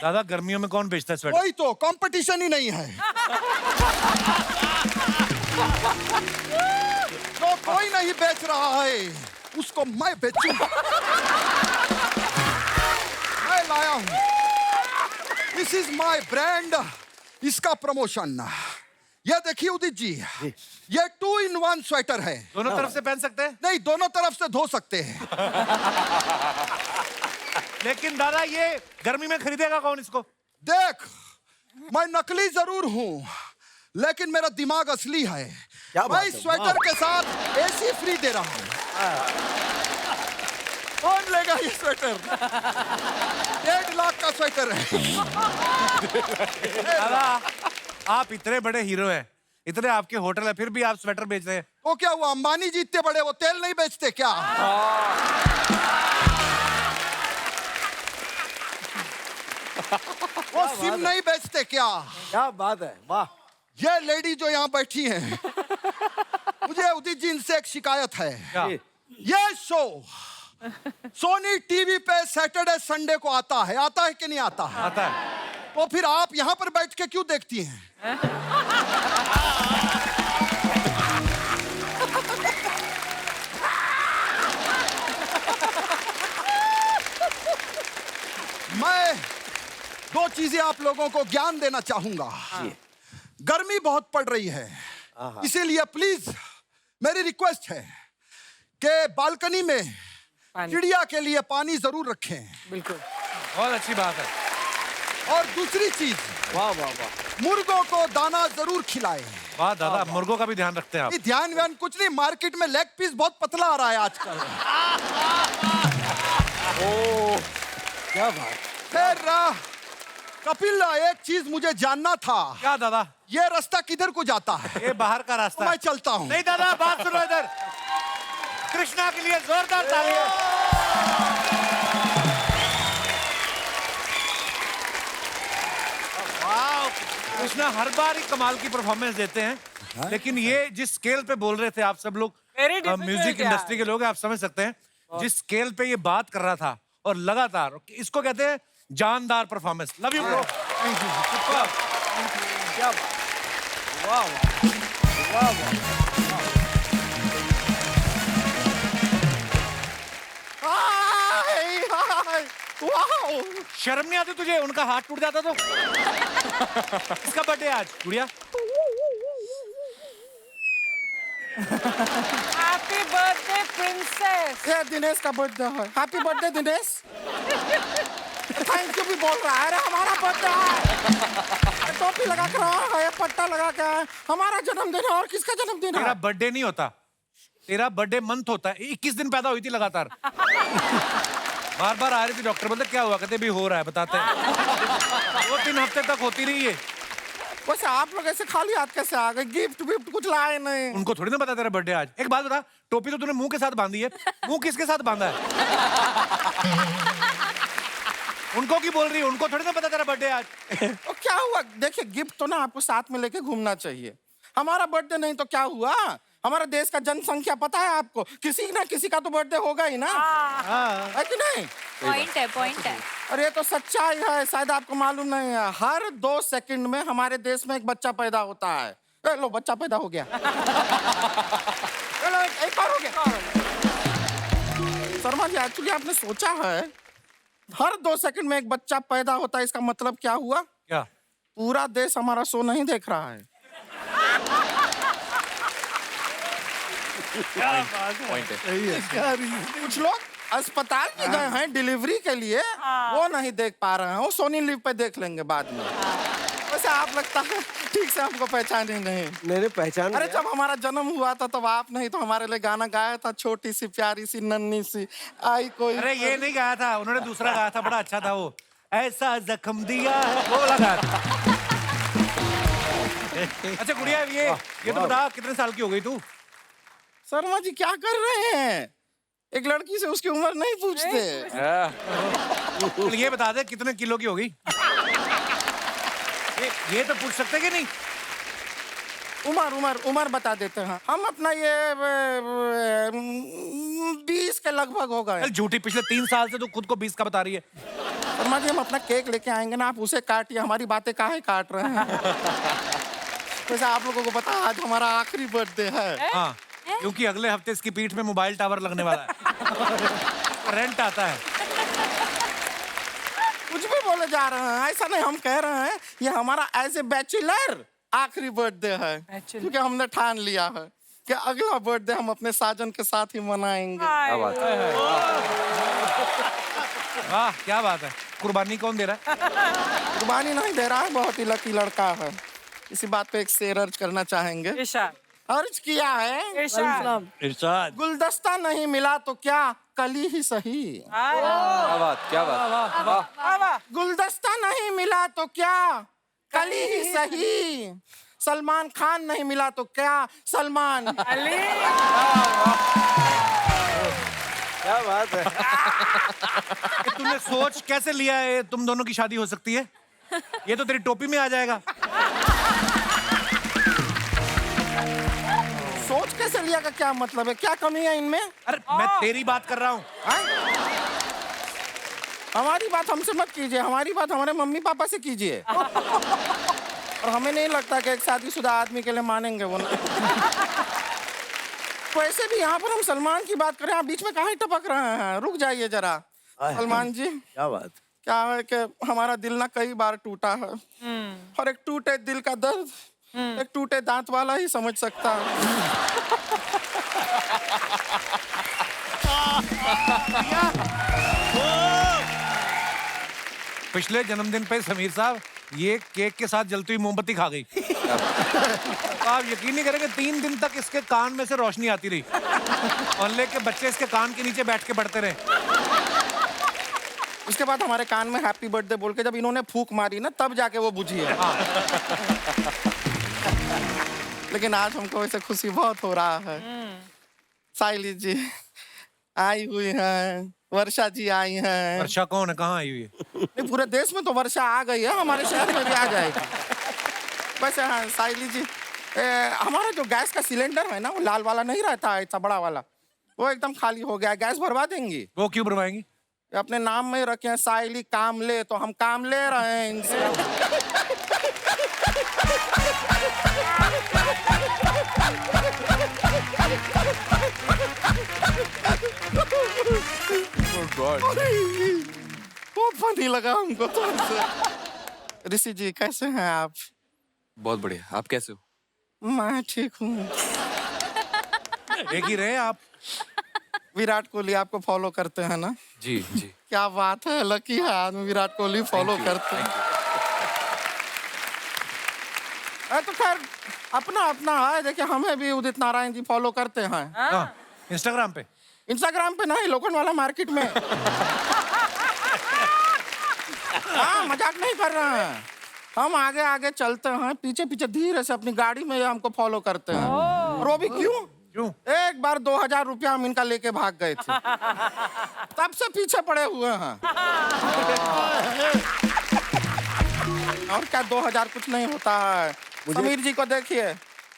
दादा गर्मियों में कौन बेचता है स्वेटर? वही तो, कंपटीशन ही नहीं है। जो कोई नहीं बेच रहा है, उसको मैं बेचूंगा। मैं लाया हूँ, दिस इज माय ब्रांड, इसका प्रमोशन। ये देखिए उदित जी, ये 2-in-1 स्वेटर है। दोनों तरफ से पहन सकते हैं? नहीं, दोनों तरफ से धो सकते हैं। लेकिन दादा ये गर्मी में खरीदेगा कौन इसको? देख, मैं नकली जरूर हूँ, लेकिन मेरा दिमाग असली है। मैं इस स्वेटर के साथ एसी फ्री दे रहा हूँ। कौन लेगा ये स्वेटर? 1.5 लाख का स्वेटर है। दादा आप इतने बड़े हीरो हैं, इतने आपके होटल है, फिर भी आप स्वेटर बेच रहे हैं। तो क्या हुआ, अंबानी जी इतने बड़े, वो तेल नहीं बेचते क्या? वो सिम नहीं बेचते क्या? क्या बात है, वाह। ये लेडी जो यहाँ बैठी है, मुझे उदित जी इनसे एक शिकायत है। क्या? ये शो सोनी टीवी पे सैटरडे संडे को आता है कि नहीं आता है? आता है। तो फिर आप यहाँ पर बैठ के क्यों देखती हैं? मैं 2 चीजें आप लोगों को ज्ञान देना चाहूंगा। गर्मी बहुत पड़ रही है, इसीलिए प्लीज मेरी रिक्वेस्ट है कि बालकनी में चिड़िया के लिए पानी जरूर रखें। बिल्कुल। बहुत अच्छी बात है। और दूसरी चीज, वाह वाह वाह, मुर्गों को दाना जरूर खिलाएं। वाह दादा, मुर्गों का भी ध्यान रखते हैं आप। ये ध्यान व्यान कुछ नहीं, मार्केट में लेग पीस बहुत पतला आ रहा है आजकल। क्या बात। फिर कपिल, एक चीज मुझे जानना था। क्या दादा? ये रास्ता किधर को जाता है? ये बाहर का रास्ता मैं है। चलता हूँ। नहीं दादा, बात सुनो इधर। कृष्णा के लिए जोरदार तालियां। कृष्णा हर बार ही कमाल की परफॉर्मेंस देते हैं, लेकिन ये जिस स्केल पे बोल रहे थे आप सब लोग, Very difficult म्यूजिक यार। इंडस्ट्री के लोग हैं, आप समझ सकते हैं जिस स्केल पे ये बात कर रहा था, और लगातार, इसको कहते हैं जानदार performance. Love you bro. Thank you. क्या बात, वाह वाह वाह वाह। शर्म नहीं आती तुझे? उनका हाथ टूट जाता तो। इसका बर्थडे आज, गुड़िया। Happy birthday princess. ये दिनेश का बर्थडे है। Happy birthday Dinesh. Thank you भी बोल रहा है। अरे हमारा बर्थडे है। टोपी लगा कर रहा है, पट्टा लगा के, हमारा जन्मदिन है। और किसका जन्मदिन तेरा है? बर्थडे नहीं होता, तेरा बर्थडे मंथ होता है। 21 दिन पैदा हुई थी लगातार। बार बार आ रही थी, डॉक्टर बोलते क्या हुआ, कहते भी हो रहा है, बताते हैं। 2-3 हफ्ते तक होती रही है। वैसे आप लोग ऐसे खाली हाथ कैसे आ गए? गिफ्ट विफ्ट कुछ लाए नहीं? उनको थोड़ी ना पता तेरा बर्थडे आज। एक बात बता, टोपी तो तूने मुंह के साथ बांधी है, मुंह किसके साथ बांधा है? उनको की बोल रही है, उनको थोड़ी ना पता तेरा बर्थडे आज। तो क्या हुआ? देखिए, गिफ्ट तो ना आपको साथ में लेके घूमना चाहिए। हमारा बर्थडे नहीं तो क्या हुआ? हमारे देश का जनसंख्या पता है आपको? किसी ना किसी का तो बर्थडे होगा ही ना, है कि नहीं? पॉइंट है। और ये तो सच्चाई है, शायद आपको मालूम नहीं है। हर 2 सेकंड में हमारे देश में एक बच्चा पैदा होता है। लो, बच्चा पैदा हो गया। चलो, एक और हो गया। शर्मा जी, एक्चुअली आपने सोचा है, हर 2 सेकंड में एक बच्चा पैदा होता है, इसका मतलब क्या हुआ? क्या? पूरा देश हमारा शो नहीं देख रहा है। पॉइंट है। कुछ लोग अस्पताल में गए हैं डिलीवरी के लिए, वो नहीं देख पा रहे हैं, वो सोनी लिव पे देख लेंगे बाद में। वैसे आप लगता है ठीक से हमको पहचाने नहीं। मैंने पहचान अरे लिया। जब हमारा जन्म हुआ था तब आप नहीं तो हमारे लिए गाना गाया था, छोटी सी प्यारी सी नन्ही सी आई कोई। अरे ये नहीं गाया था, उन्होंने दूसरा गाया था, बड़ा अच्छा था वो। ऐसा जख्म दिया है, वो लगा था। अच्छा गुड़िया, ये तो बता, कितने साल की हो गई तू? शर्मा जी क्या कर रहे हैं? एक लड़की से उसकी उम्र नहीं पूछते। चल ये बता दे, कितने किलो की हो गई? ये तो पूछ सकते कि नहीं? उम्र बता देते हैं हम। अपना ये 20 के लगभग हो गए। चल झूठी, पिछले 3 साल से तू खुद को 20 का बता रही है। शर्मा जी, हम अपना केक लेके आएंगे ना, आप उसे काटिए, हमारी बातें काहे काट रहे हैं? वैसे आप लोगों को पता है आज हमारा आखिरी बर्थडे है। हाँ, क्योंकि अगले हफ्ते इसकी पीठ में मोबाइल टावर लगने वाला है। रेंट आता है। कुछ भी बोले जा रहे हैं, ऐसा नहीं। हम कह रहे हैं ये हमारा एज ए बैचलर आखिरी बर्थडे है, क्योंकि हमने ठान लिया है कि अगला बर्थडे हम अपने साजन के साथ ही मनाएंगे। क्या बात है। वाह, क्या बात है। कुर्बानी कौन दे रहा है? कुर्बानी नहीं दे रहा है, बहुत ही लकी लड़का है। इसी बात पे एक शेर अर्ज करना चाहेंगे। अर्ज किया है, इरशाद। गुलदस्ता नहीं मिला तो क्या, कली ही सही। क्या बात। वाह। गुलदस्ता नहीं मिला तो क्या, कली ही सही। सलमान खान नहीं मिला तो क्या, सलमान अली। क्या बात है। तूने सोच कैसे लिया है तुम दोनों की शादी हो सकती है? ये तो तेरी टोपी में आ जाएगा। सोच कैसे लिया का क्या मतलब है? क्या कमी है इनमें? अरे मैं तेरी बात कर रहा हूँ। हमारी बात हमसे मत कीजिए, हमारी बात हमारे मम्मी पापा से कीजिए। और हमें नहीं लगता कि एक शादीशुदा आदमी के लिए मानेंगे वो ना। वैसे भी यहाँ पर हम सलमान की बात करें, आप बीच में काहे टपक रहे हैं? रुक जाइए जरा। सलमान जी, क्या बात। क्या है कि हमारा दिल ना कई बार टूटा है, और एक टूटे दिल का दर्द एक टूटे दांत वाला ही समझ सकता है। पिछले जन्मदिन पे समीर साहब ये केक के साथ जलती हुई मोमबत्ती खा गई। आप यकीन नहीं करेंगे, 3 दिन तक इसके कान में से रोशनी आती रही। मोहल्ले के बच्चे इसके कान के नीचे बैठ के पढ़ते रहे। उसके बाद हमारे कान में हैप्पी बर्थडे बोल के जब इन्होंने फूंक मारी ना, तब जाके वो बुझी है। लेकिन आज हमको वैसे खुशी बहुत हो रहा है। साइली जी आई हुई हैं, वर्षा जी आई हैं। वर्षा कौन है, कहाँ आई हुई है? नहीं, पूरे देश में तो वर्षा आ गई है, हमारे शहर में भी आ जाएगी। वैसे हाँ साइली जी, हमारा जो गैस का सिलेंडर है ना, वो लाल वाला नहीं रहता है, इतना बड़ा वाला, वो एकदम खाली हो गया। गैस भरवा देंगी? वो क्यों भरवाएंगी? अपने नाम में रखे हैं साइली काम ले, तो हम काम ले रहे हैं इनसे। बहुत फनी लगा हमको तो। ऋषि जी कैसे हैं आप? बहुत बढ़िया, आप कैसे हो? मैं ठीक हूँ। एक ही रहे आप। विराट कोहली आपको फॉलो करते हैं ना? जी जी। क्या बात है, लकी है आदमी, विराट कोहली फॉलो करते हैं। तो खैर अपना अपना है। देखिए हमें भी उदित नारायण जी फॉलो करते हैं। इंस्टाग्राम पे? इंस्टाग्राम पे नहीं, लोखंड वाला मार्केट में। हाँ, मजाक नहीं कर रहे हैं। हम आगे आगे चलते हैं, पीछे पीछे धीरे से अपनी गाड़ी में ये हमको फॉलो करते हैं। और वो भी क्यों? क्यों? एक बार 2000 रुपया हम इनका लेके भाग गए थे, तब से पीछे पड़े हुए हैं। और क्या 2000 कुछ नहीं होता है। समीर जी को देखिए,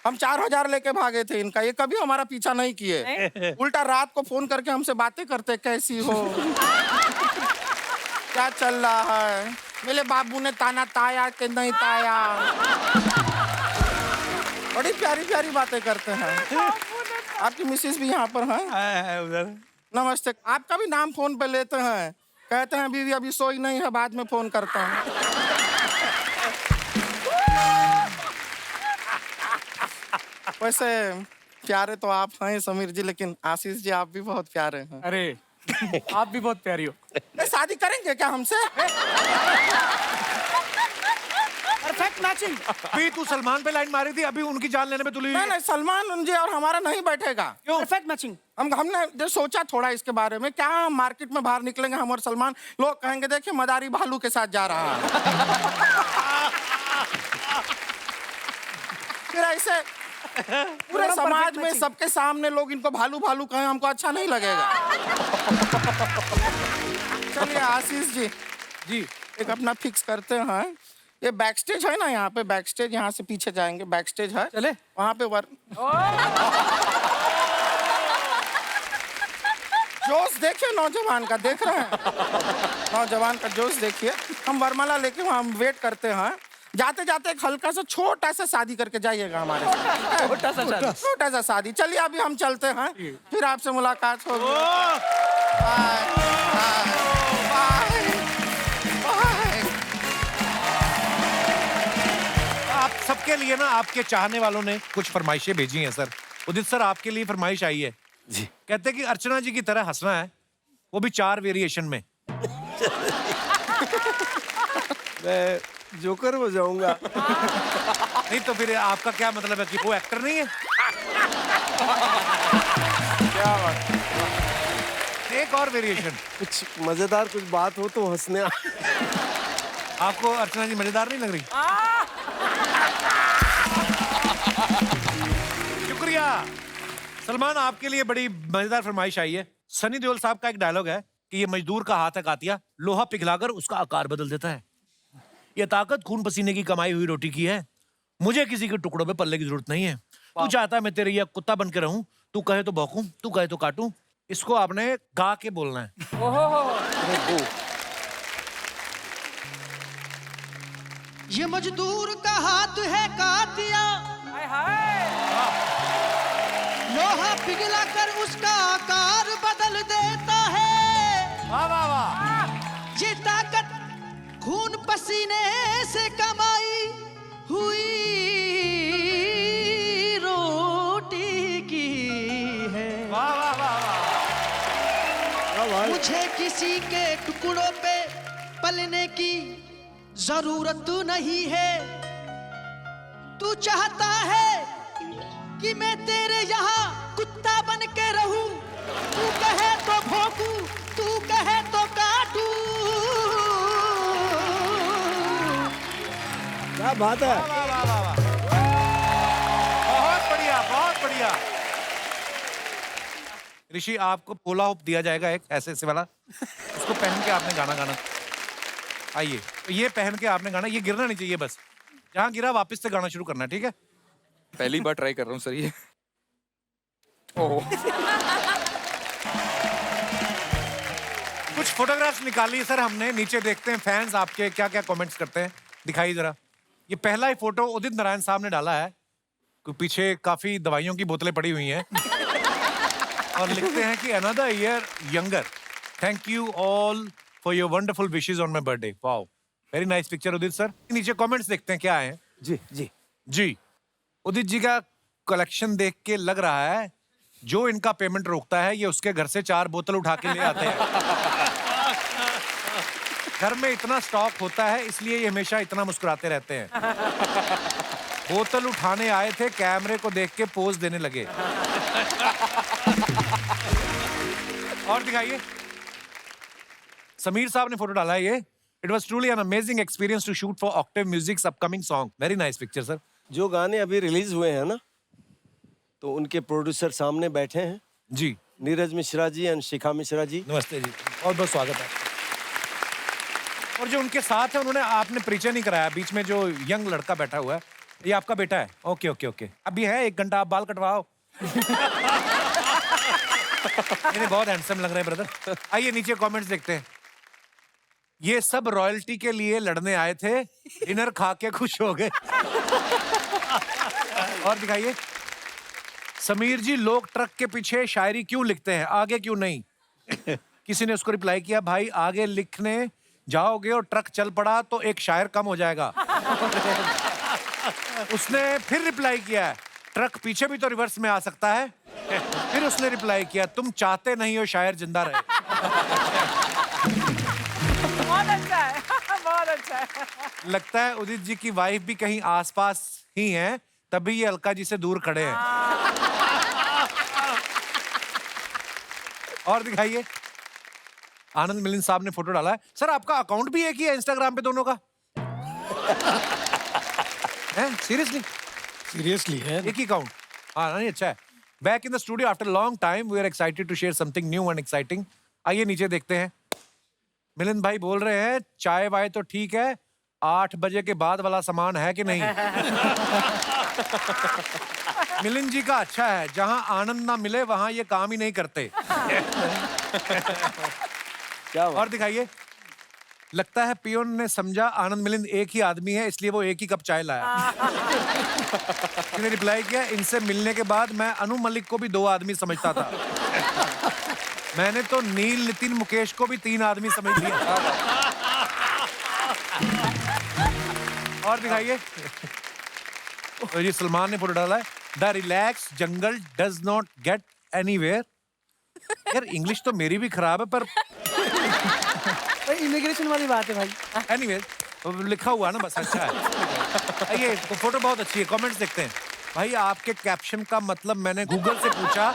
हम 4000 लेके भागे थे इनका, ये कभी हमारा पीछा नहीं किए। उल्टा रात को फोन करके हमसे बातें करते, कैसी हो, क्या चल रहा है, मेरे बाबू ने ताना ताया कि नहीं ताया। बड़ी प्यारी प्यारी बातें करते हैं। आपकी मिसेस भी यहाँ पर हैं? उधर नमस्ते। आपका भी नाम फोन पे लेते हैं, कहते हैं बीवी अभी सोई नहीं है, बाद में फोन करता हूँ। वैसे प्यारे तो आप हैं समीर जी, लेकिन आशीष जी आप भी बहुत प्यारे हैं। अरे आप भी बहुत प्यारी हो। शादी करेंगे क्या हमसे? Perfect matching. अभी तू सलमान पे लाइन मारी थी, अभी उनकी जान लेने में तुली। नहीं, सलमान जी और हमारा नहीं बैठेगा। Perfect matching. हमने जो सोचा थोड़ा इसके बारे में, क्या हम मार्केट में बाहर निकलेंगे हम और सलमान, लोग कहेंगे देखिए मदारी भालू के साथ जा रहा है। फिर ऐसे पूरे समाज में सबके सामने लोग इनको भालू भालू कहें, हमको अच्छा नहीं लगेगा। चलिए आशीष जी, जी एक अपना फिक्स करते हैं। ये बैक स्टेज है ना, यहाँ पे बैक स्टेज, यहाँ से पीछे जाएंगे, बैक स्टेज है, चले वहाँ पे जोश देखिए नौजवान का, देख रहे हैं नौजवान का जोश देखिए। हम वरमाला लेके वहाँ वेट करते हैं। जाते जाते एक हल्का सा छोटा सा शादी करके जाइएगा हमारे साथ। छोटा सा शादी। चलिए अभी हम चलते हैं, फिर आपसे मुलाकात होगी। Bye bye bye. आप सबके लिए ना, आपके चाहने वालों ने कुछ फरमाइशें भेजी हैं सर। उदित सर, आपके लिए फरमाइश आई है जी। कहते हैं कि अर्चना जी की तरह हंसना है, वो भी 4 वेरिएशन में। मैं जोकर हो जाऊंगा। नहीं तो फिर आपका क्या मतलब है कि वो एक्टर नहीं है? क्या बात। एक और वेरिएशन। कुछ मजेदार कुछ बात हो तो हंसने आपको अर्चना जी मजेदार नहीं लग रही? शुक्रिया। सलमान, आपके लिए बड़ी मजेदार फरमाइश आई है। सनी देओल साहब का एक डायलॉग है कि ये मजदूर का हाथ है कातिया, लोहा पिघलाकर उसका आकार बदल देता है। ये ताकत खून पसीने की कमाई हुई रोटी की है। मुझे किसी के टुकड़ों पे पल्ले की जरूरत नहीं है। तू चाहता है मैं तेरे ये कुत्ता बन के रहूं, तू कहे तो भौंकूं, तू कहे तो काटूं। इसको आपने गा के बोलना है। ये मजदूर का हाथ है कातिया, लोहा पिघला कर उसका आकार बदल देता है। वाह वाह वाह। ये ताकत खून पसीने से कमाई हुई रोटी की है। वाह वाह वाह। मुझे किसी के टुकड़ों पे पलने की जरूरत नहीं है। तू चाहता है कि मैं तेरे यहाँ कुत्ता बन के रहूं, तू कहे तो भौंकूं, तू कहे तो काटूं। क्या बात है। वाह वाह वाह वाह। बहुत बढ़िया, बहुत बढ़िया। ऋषि, आपको पोला होप दिया जाएगा एक ऐसे ऐसे वाला, उसको पहन के आपने गाना गाना। आइए, तो ये पहन के आपने गाना, ये गिरना नहीं चाहिए, बस जहां गिरा वापस से गाना शुरू करना है, ठीक है? पहली बार ट्राई कर रहा हूँ सर ये। ओह। कुछ फोटोग्राफ्स निकाली सर हमने, नीचे देखते हैं फैंस आपके क्या क्या कमेंट्स करते हैं। दिखाइए जरा। ये पहला ही फोटो उदित नारायण साहब ने डाला है। पीछे काफी दवाइयों की बोतलें पड़ी हुई हैं और लिखते हैं कि another year younger, thank you all for your wonderful wishes on my birthday. Wow, very nice picture Udit sir. नीचे कमेंट्स देखते हैं क्या है। जी जी जी, उदित जी का कलेक्शन देख के लग रहा है जो इनका पेमेंट रोकता है ये उसके घर से 4 बोतल उठा के ले आते हैं। घर में इतना स्टॉक होता है इसलिए ये हमेशा इतना मुस्कुराते रहते हैं। बोतल उठाने आए थे, कैमरे को देख के पोज देने लगे। और दिखाइए, समीर साहब ने फोटो डाला है ये। It was truly an amazing experience to shoot for Octave Music's upcoming song. Very nice picture, sir. जो गाने अभी रिलीज हुए हैं ना, तो उनके प्रोड्यूसर सामने बैठे हैं, जी, नीरज मिश्रा जी एंड शिखा मिश्रा जी। नमस्ते जी, बहुत बहुत स्वागत है। और जो उनके साथ है, उन्होंने आपने परिचय नहीं कराया, बीच में जो यंग लड़का बैठा हुआ है, ये आपका बेटा है? ओके ओके ओके, अभी है 1 घंटा, आप बाल कटवाओ। इन्हें बहुत हैंडसम लग रहे हैं ब्रदर। आइए नीचे कमेंट्स देखते हैं। ये सब रॉयल्टी के लिए लड़ने आए थे, डिनर खा के खुश हो गए। और दिखाइए। समीर जी, लोग ट्रक के पीछे शायरी क्यों लिखते हैं, आगे क्यों नहीं? किसी ने उसको रिप्लाई किया, भाई आगे लिखने जाओगे और ट्रक चल पड़ा तो एक शायर कम हो जाएगा। उसने फिर रिप्लाई किया, ट्रक पीछे भी तो रिवर्स में आ सकता है। फिर उसने रिप्लाई किया, तुम चाहते नहीं हो शायर जिंदा रहे। बहुत अच्छा है, बहुत अच्छा है। लगता है उदित जी की वाइफ भी कहीं आसपास ही हैं, तभी ये अलका जी से दूर खड़े हैं। और दिखाइए। आनंद मिलिंद साहब ने फोटो डाला है। सर आपका अकाउंट भी एक ही है इंस्टाग्राम पे दोनों का? सीरियसली? सीरियसली है। एक ही अकाउंट? हाँ नहीं, अच्छा है। Back in the studio after long time, we are excited to share something new and exciting. आइए नीचे देखते हैं। मिलिंद भाई बोल रहे हैं, चाय वाय तो ठीक है, 8 बजे के बाद वाला सामान है कि नहीं? मिलिंद जी का अच्छा है, जहां आनंद ना मिले वहां ये काम ही नहीं करते। क्या और दिखाइए। लगता है पियोन ने समझा आनंद मिलिंद एक ही आदमी है, इसलिए वो एक ही कप चाय लाया। उसने रिप्लाई किया, इनसे मिलने के बाद मैं अनु मलिक को भी 2 आदमी समझता था। मैंने तो नील, नितिन, मुकेश को भी 3 आदमी समझ लिया। और दिखाइए। तो ये सलमान ने फोटो डाला है, the relax jungle does not gate anywhere. यार इंग्लिश तो मेरी भी खराब है, पर इमिग्रेशन वाली बात है भाई। एनीवे लिखा हुआ ना, बस अच्छा है। आइए, तो फोटो बहुत अच्छी है। कमेंट्स देखते हैं। भाई आपके कैप्शन का मतलब मैंने गूगल से पूछा,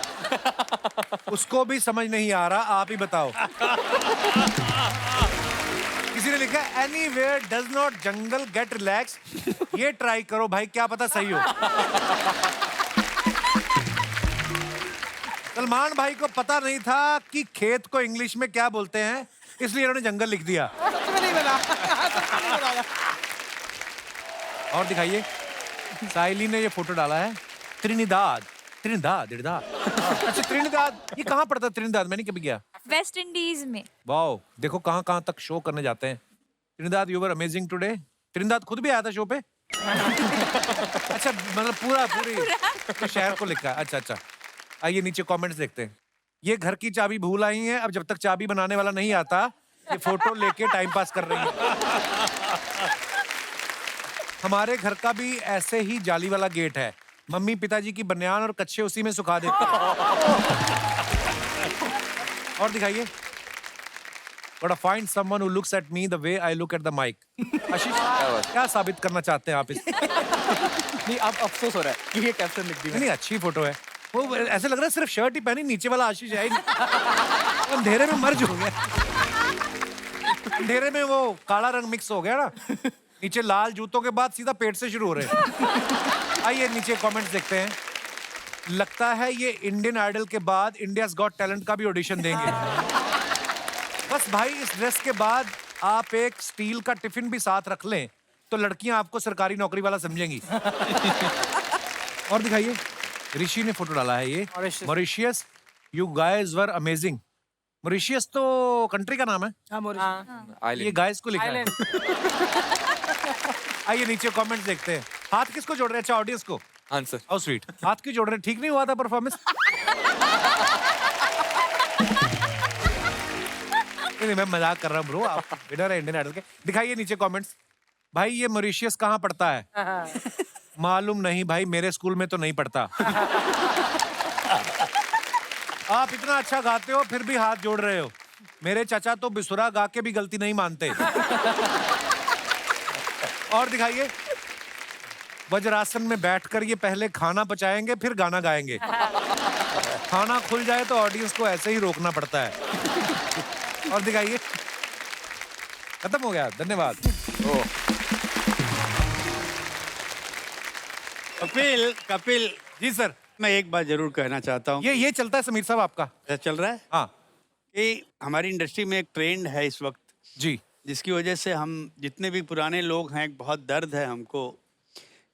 उसको भी समझ नहीं आ रहा, आप ही बताओ। किसी ने लिखा anywhere does not jungle get relax. ये ट्राई करो भाई, क्या पता सही हो। सलमान भाई को पता नहीं था कि खेत को इंग्लिश में क्या बोलते हैं, इसलिए इन्होंने जंगल लिख दिया। और दिखाइए। साइली ने ये फोटो डाला है, त्रिनिदाद। अच्छा त्रिनिदाद, ये कहाँ पड़ता है त्रिनिदाद? मैं नहीं कभी गया। वेस्ट इंडीज में। वाओ, देखो कहाँ तक शो करने जाते हैं। Trinidad, you were amazing today. Trinidad खुद भी आया था शो पे? अच्छा, मतलब पूरी शहर को लिखा है। अच्छा। आइए नीचे कमेंट्स देखते हैं। ये घर की चाबी भूल आई है, अब जब तक चाबी बनाने वाला नहीं आता, ये फोटो लेके टाइम पास कर रही है। हमारे घर का भी ऐसे ही जाली वाला गेट है, मम्मी पिताजी की बनियान और कच्छे उसी में सुखा देते हैं। और दिखाइए। Gotta find someone who looks at me the way I look at the mic. आशीष, क्या साबित करना चाहते हैं आप इस? नहीं, अब अफसोस हो रहा है कि ये कैप्शन लिख दी मैंने। नहीं, अच्छी फोटो है। वो ऐसे लग रहा है सिर्फ शर्ट ही पहनी, नीचे वाला आशीष है ही नहीं। अंधेरे में मर्ज हो गया। अंधेरे में वो काला रंग मिक्स हो गया ना, नीचे लाल जूतों के बाद सीधा पेट से शुरू हो रहे हैं। आइए नीचे कमेंट्स देखते हैं। लगता है ये इंडियन आइडल के बाद इंडियाज गॉट टैलेंट का भी ऑडिशन देंगे। बस भाई, इस ड्रेस के बाद आप एक स्टील का टिफिन भी साथ रख लें तो लड़कियां आपको सरकारी नौकरी वाला समझेंगी। और दिखाइए। ऋषि ने फोटो डाला है, ये Mauritius. You guys were amazing. Mauritius तो कंट्री का नाम है। ये गाइज को लिखा है। आइए नीचे कमेंट्स देखते हैं। हाथ किसको जोड़ रहे हैं? अच्छा, ऑडियंस को। आंसर। How sweet. हाथ क्यों जोड़ रहे हैं? ठीक नहीं हुआ था परफॉर्मेंस? नहीं, मैं मजाक कर रहा हूँ ब्रो, आप विनर है इंडियन आइडल के। दिखाइए नीचे कमेंट्स। भाई ये मॉरिशियस कहाँ पड़ता है? मालूम नहीं भाई, मेरे स्कूल में तो नहीं पढ़ता। आप इतना अच्छा गाते हो फिर भी हाथ जोड़ रहे हो। मेरे चाचा तो बिसुरा गा के भी गलती नहीं मानते। और दिखाइए। वज्रासन में बैठकर ये पहले खाना पचाएंगे फिर गाना गाएंगे। खाना खुल जाए तो ऑडियंस को ऐसे ही रोकना पड़ता है। और दिखाइए। खत्म हो गया, धन्यवाद। कपिल कपिल जी सर, मैं एक बात जरूर कहना चाहता हूँ। ये चलता है समीर साहब आपका? ऐसा चल रहा है हाँ कि हमारी इंडस्ट्री में एक ट्रेंड है इस वक्त, जी, जिसकी वजह से हम जितने भी पुराने लोग हैं, एक बहुत दर्द है हमको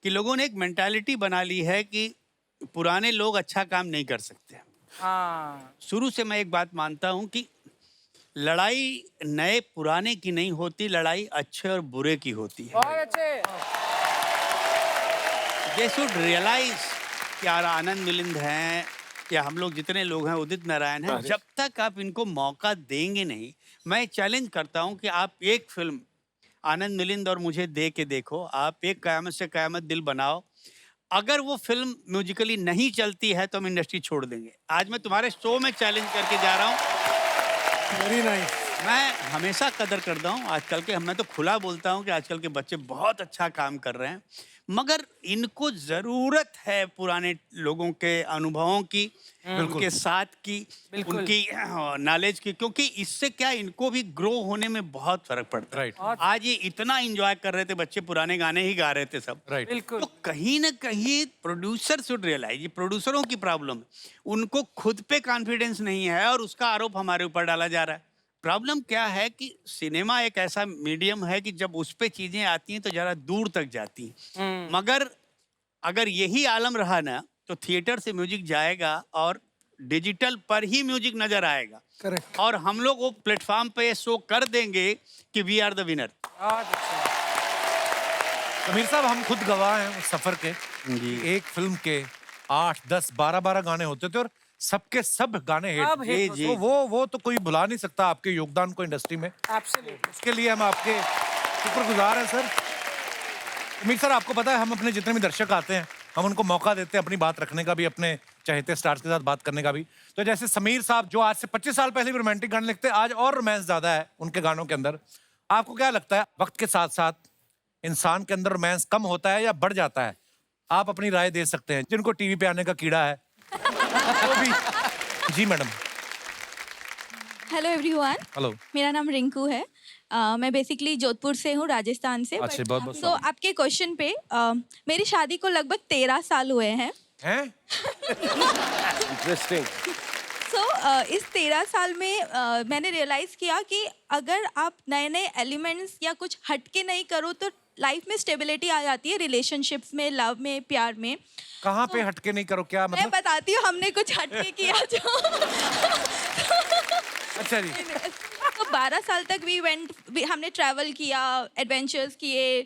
कि लोगों ने एक मेंटालिटी बना ली है कि पुराने लोग अच्छा काम नहीं कर सकते। शुरू से मैं एक बात मानता हूँ कि लड़ाई नए पुराने की नहीं होती, लड़ाई अच्छे और बुरे की होती है। दे शुड रियलाइज कि यार आनंद मिलिंद हैं या हम लोग जितने लोग हैं, उदित नारायण हैं, जब तक आप इनको मौका देंगे नहीं, मैं चैलेंज करता हूं कि आप एक फिल्म आनंद मिलिंद और मुझे दे के देखो, आप एक कयामत से कयामत दिल बनाओ, अगर वो फिल्म म्यूजिकली नहीं चलती है तो हम इंडस्ट्री छोड़ देंगे। आज मैं तुम्हारे शो में चैलेंज करके जा रहा हूँ। Very nice. मैं हमेशा कदर करता हूँ आजकल के, मैं तो खुला बोलता हूँ कि आजकल के बच्चे बहुत अच्छा काम कर रहे हैं, मगर इनको जरूरत है पुराने लोगों के अनुभवों की, उनके साथ की, उनकी नॉलेज की, क्योंकि इससे क्या इनको भी ग्रो होने में बहुत फर्क पड़ता है। आज ये इतना एंजॉय कर रहे थे बच्चे, पुराने गाने ही गा रहे थे सब। तो कहीं ना कहीं प्रोड्यूसर शुड रियलाइज, ये प्रोड्यूसरों की प्रॉब्लम है, उनको खुद पे कॉन्फिडेंस नहीं है और उसका आरोप हमारे ऊपर डाला जा रहा है। प्रॉब्लम क्या है कि सिनेमा एक ऐसा मीडियम है कि जब उस पे चीजें आती हैं तो जरा दूर तक जाती हैं, मगर अगर यही आलम रहा ना तो थिएटर से म्यूजिक जाएगा और डिजिटल पर ही म्यूजिक नजर आएगा। करेक्ट। और हम लोग वो प्लेटफॉर्म पे शो कर देंगे कि we are the winner. Sameer साहब, हम खुद गवाह हैं उस सफर के। एक फिल्म के 8, 10, 12 गाने होते थे और सबके सब गाने हिट। तो वो तो कोई भुला नहीं सकता आपके योगदान को इंडस्ट्री में। इसके लिए हम आपके शुक्रगुजार हैं सर। समीर सर, आपको पता है हम अपने जितने भी दर्शक आते हैं, हम उनको मौका देते हैं अपनी बात रखने का भी, अपने चहेते स्टार्स के साथ बात करने का भी। तो जैसे समीर साहब जो आज से 25 साल पहले भी रोमांटिक गाने लिखते, आज और रोमांस ज्यादा है उनके गानों के अंदर। आपको क्या लगता है, वक्त के साथ साथ इंसान के अंदर रोमांस कम होता है या बढ़ जाता है? आप अपनी राय दे सकते हैं, जिनको टीवी पे आने का कीड़ा है वो भी। जी मैडम। Hello everyone. हेलो। मेरा नाम रिंकू है। मैं बेसिकली जोधपुर से हूँ, राजस्थान से। अच्छा, बहुत बहुत तो आपके क्वेश्चन पे, मेरी शादी को लगभग 13 साल हुए हैं। इंटरेस्टिंग। इस 13 साल में मैंने रियलाइज किया कि अगर आप नए नए एलिमेंट्स या कुछ हटके नहीं करो तो लाइफ में स्टेबिलिटी आ जाती है, रिलेशनशिप्स में, लव में, प्यार में। कहाँ पे हटके नहीं करो, क्या मतलब? मैं बताती हूँ, हमने कुछ हटके किया जो अच्छा जी। तो 12 साल तक हमने ट्रैवल किया, एडवेंचर्स किए,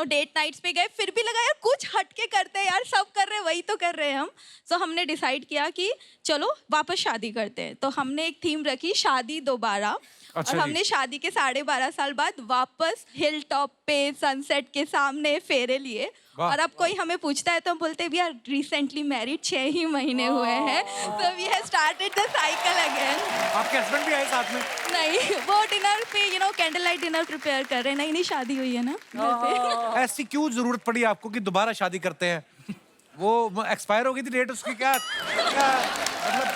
डेट नाइट्स पे गए, फिर भी लगा यार कुछ हटके करते हैं, यार सब कर रहे हैं वही तो कर रहे हैं हम। सो हमने डिसाइड किया कि चलो वापस शादी करते हैं। तो हमने एक थीम रखी, शादी दोबारा। और हमने शादी के 12.5 साल बाद वापस हिल टॉप पे सनसेट के सामने फेरे लिए। और अब कोई हमें पूछता है तो हम बोलते हैं वी आर रिसेंटली मैरिड, 6 ही महीने हुए हैं। तो we have started the cycle again. आपके हस्बैंड भी आए साथ में? नहीं, वो डिनर पे कैंडल लाइट डिनर प्रिपेयर कर रहे हैं। नहीं शादी हुई है ना घर पे। ऐसी क्यों जरूरत पड़ी आपको कि दोबारा शादी करते हैं? वो एक्सपायर हो गई थी डेट उसकी, क्या मतलब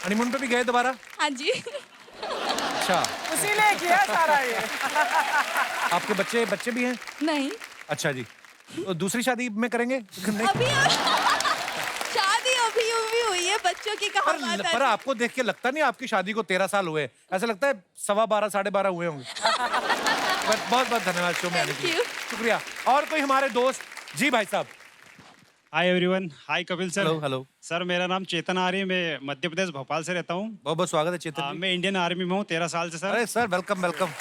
हनीमून पे भी गए दोबारा? हाँ जी। अच्छा, उसी ने किया सारा ये। आपके बच्चे भी हैं? नहीं। अच्छा जी, तो दूसरी शादी में करेंगे? अभी शादी अभी हुई है, बच्चों की कहाँ बात है? पर आपको देख के लगता नहीं आपकी शादी को 13 साल हुए? ऐसा लगता है 12.25 12.5 हुए होंगे। बहुत बहुत धन्यवाद शो में आने के लिए, शुक्रिया। और कोई हमारे दोस्त? जी भाई साहब। Hi everyone. Hi Kapil sir. Hello hello sir, मेरा नाम चेतन आर्य, मैं मध्य प्रदेश भोपाल से रहता हूँ। बहुत बहुत स्वागत है चेतन। मैं इंडियन आर्मी में हूँ 13 साल से सर। अरे सर, वेलकम वेलकम।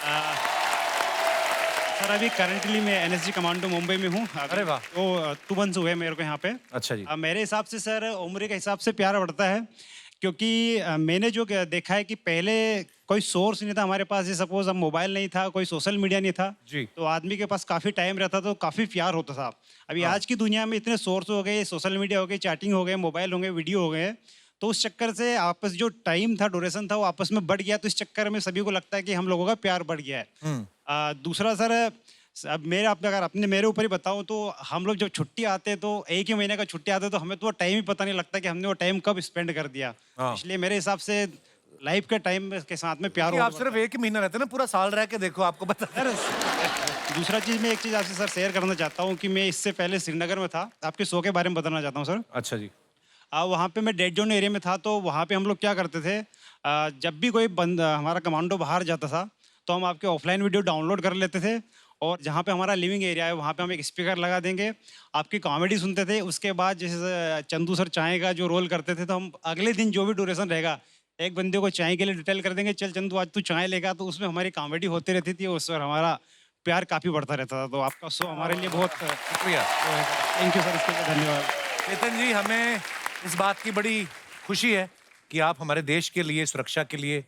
सर अभी करंटली मैं एनएसजी कमांडो मुंबई में हूँ। अरे वाह। तो 2 मंथ्स हुए मेरे को यहाँ पे। अच्छा जी। मेरे हिसाब से सर उम्र के हिसाब से प्यार बढ़ता है, क्योंकि मैंने जो देखा है कि पहले कोई सोर्स नहीं था हमारे पास, ये सपोज अब मोबाइल नहीं था, कोई सोशल मीडिया नहीं था जी, तो आदमी के पास काफ़ी टाइम रहता तो काफ़ी प्यार होता था। अभी आज की दुनिया में इतने सोर्स हो गए, सोशल मीडिया हो गए, चैटिंग हो गए, मोबाइल हो गए, वीडियो हो गए, तो उस चक्कर से आपस जो टाइम था, ड्यूरेशन था, वो आपस में बढ़ गया। तो इस चक्कर में सभी को लगता है कि हम लोगों का प्यार बढ़ गया है। दूसरा सर, अब अगर मेरे ऊपर ही बताऊं तो हम लोग जब छुट्टी आते तो 1 ही महीने का छुट्टी आते तो हमें तो वो टाइम ही पता नहीं लगता कि हमने वो टाइम कब स्पेंड कर दिया। इसलिए मेरे हिसाब से लाइफ के टाइम के साथ में प्यार कि हो आप सिर्फ एक ही महीना रहते हैं ना, पूरा साल रह के देखो, आपको पता है। दूसरा चीज़, मैं एक चीज़ आपसे सर शेयर करना चाहता हूँ कि मैं इससे पहले श्रीनगर में था, आपके शो के बारे में बताना चाहता हूँ सर। अच्छा जी। वहाँ पे मैं डेड जोन एरिया में था, तो वहाँ पे हम लोग क्या करते थे, जब भी कोई हमारा कमांडो बाहर जाता था तो हम आपके ऑफलाइन वीडियो डाउनलोड कर लेते थे, और जहाँ पे हमारा लिविंग एरिया है वहाँ पे हम एक स्पीकर लगा देंगे, आपकी कॉमेडी सुनते थे। उसके बाद जैसे चंदू सर चाय का जो रोल करते थे, तो हम अगले दिन जो भी ड्यूरेशन रहेगा, एक बंदे को चाय के लिए डिटेल कर देंगे, चल चंदू आज तू चाय लेगा, तो उसमें हमारी कॉमेडी होती रहती थी, उस पर हमारा प्यार काफ़ी बढ़ता रहता था। तो आपका शो हमारे लिए बहुत शुक्रिया। थैंक यू सर, इसके लिए धन्यवाद। चेतन जी, हमें इस बात की बड़ी खुशी है कि आप हमारे देश के लिए, सुरक्षा के लिए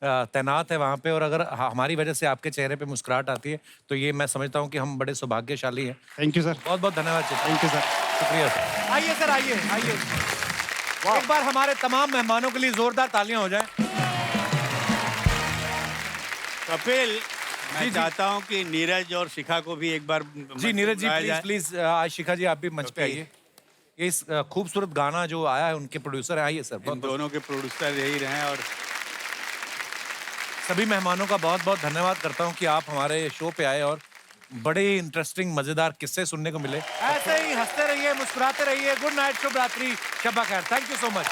तैनात है वहाँ पे, और अगर हमारी वजह से आपके चेहरे पे मुस्कुराहट आती है तो ये मैं समझता हूँ कि हम बड़े सौभाग्यशाली हैं। Thank you sir. बहुत बहुत धन्यवाद चेतन। Thank you sir. शुक्रिया सर। आइए सर, आइए आइए, एक बार हमारे तमाम मेहमानों के लिए जोरदार तालियां हो जाएं। कपिल, मैं चाहता हूँ कि नीरज और शिखा को भी एक बार जी नीरज जी, प्लीज प्लीज, आज शिखा जी आप भी मंच पे आइए। ये इस खूबसूरत गाना जो आया है उनके प्रोड्यूसर हैं, आइए सर। इन दोनों के प्रोड्यूसर यही रहे, और सभी मेहमानों का बहुत बहुत धन्यवाद करता हूं कि आप हमारे शो पे आए और बड़े इंटरेस्टिंग मजेदार किस्से सुनने को मिले। ऐसे ही हंसते रहिए, मुस्कुराते रहिए। गुड नाइट, शुभ रात्रि, शब्बा खैर। Thank you so much.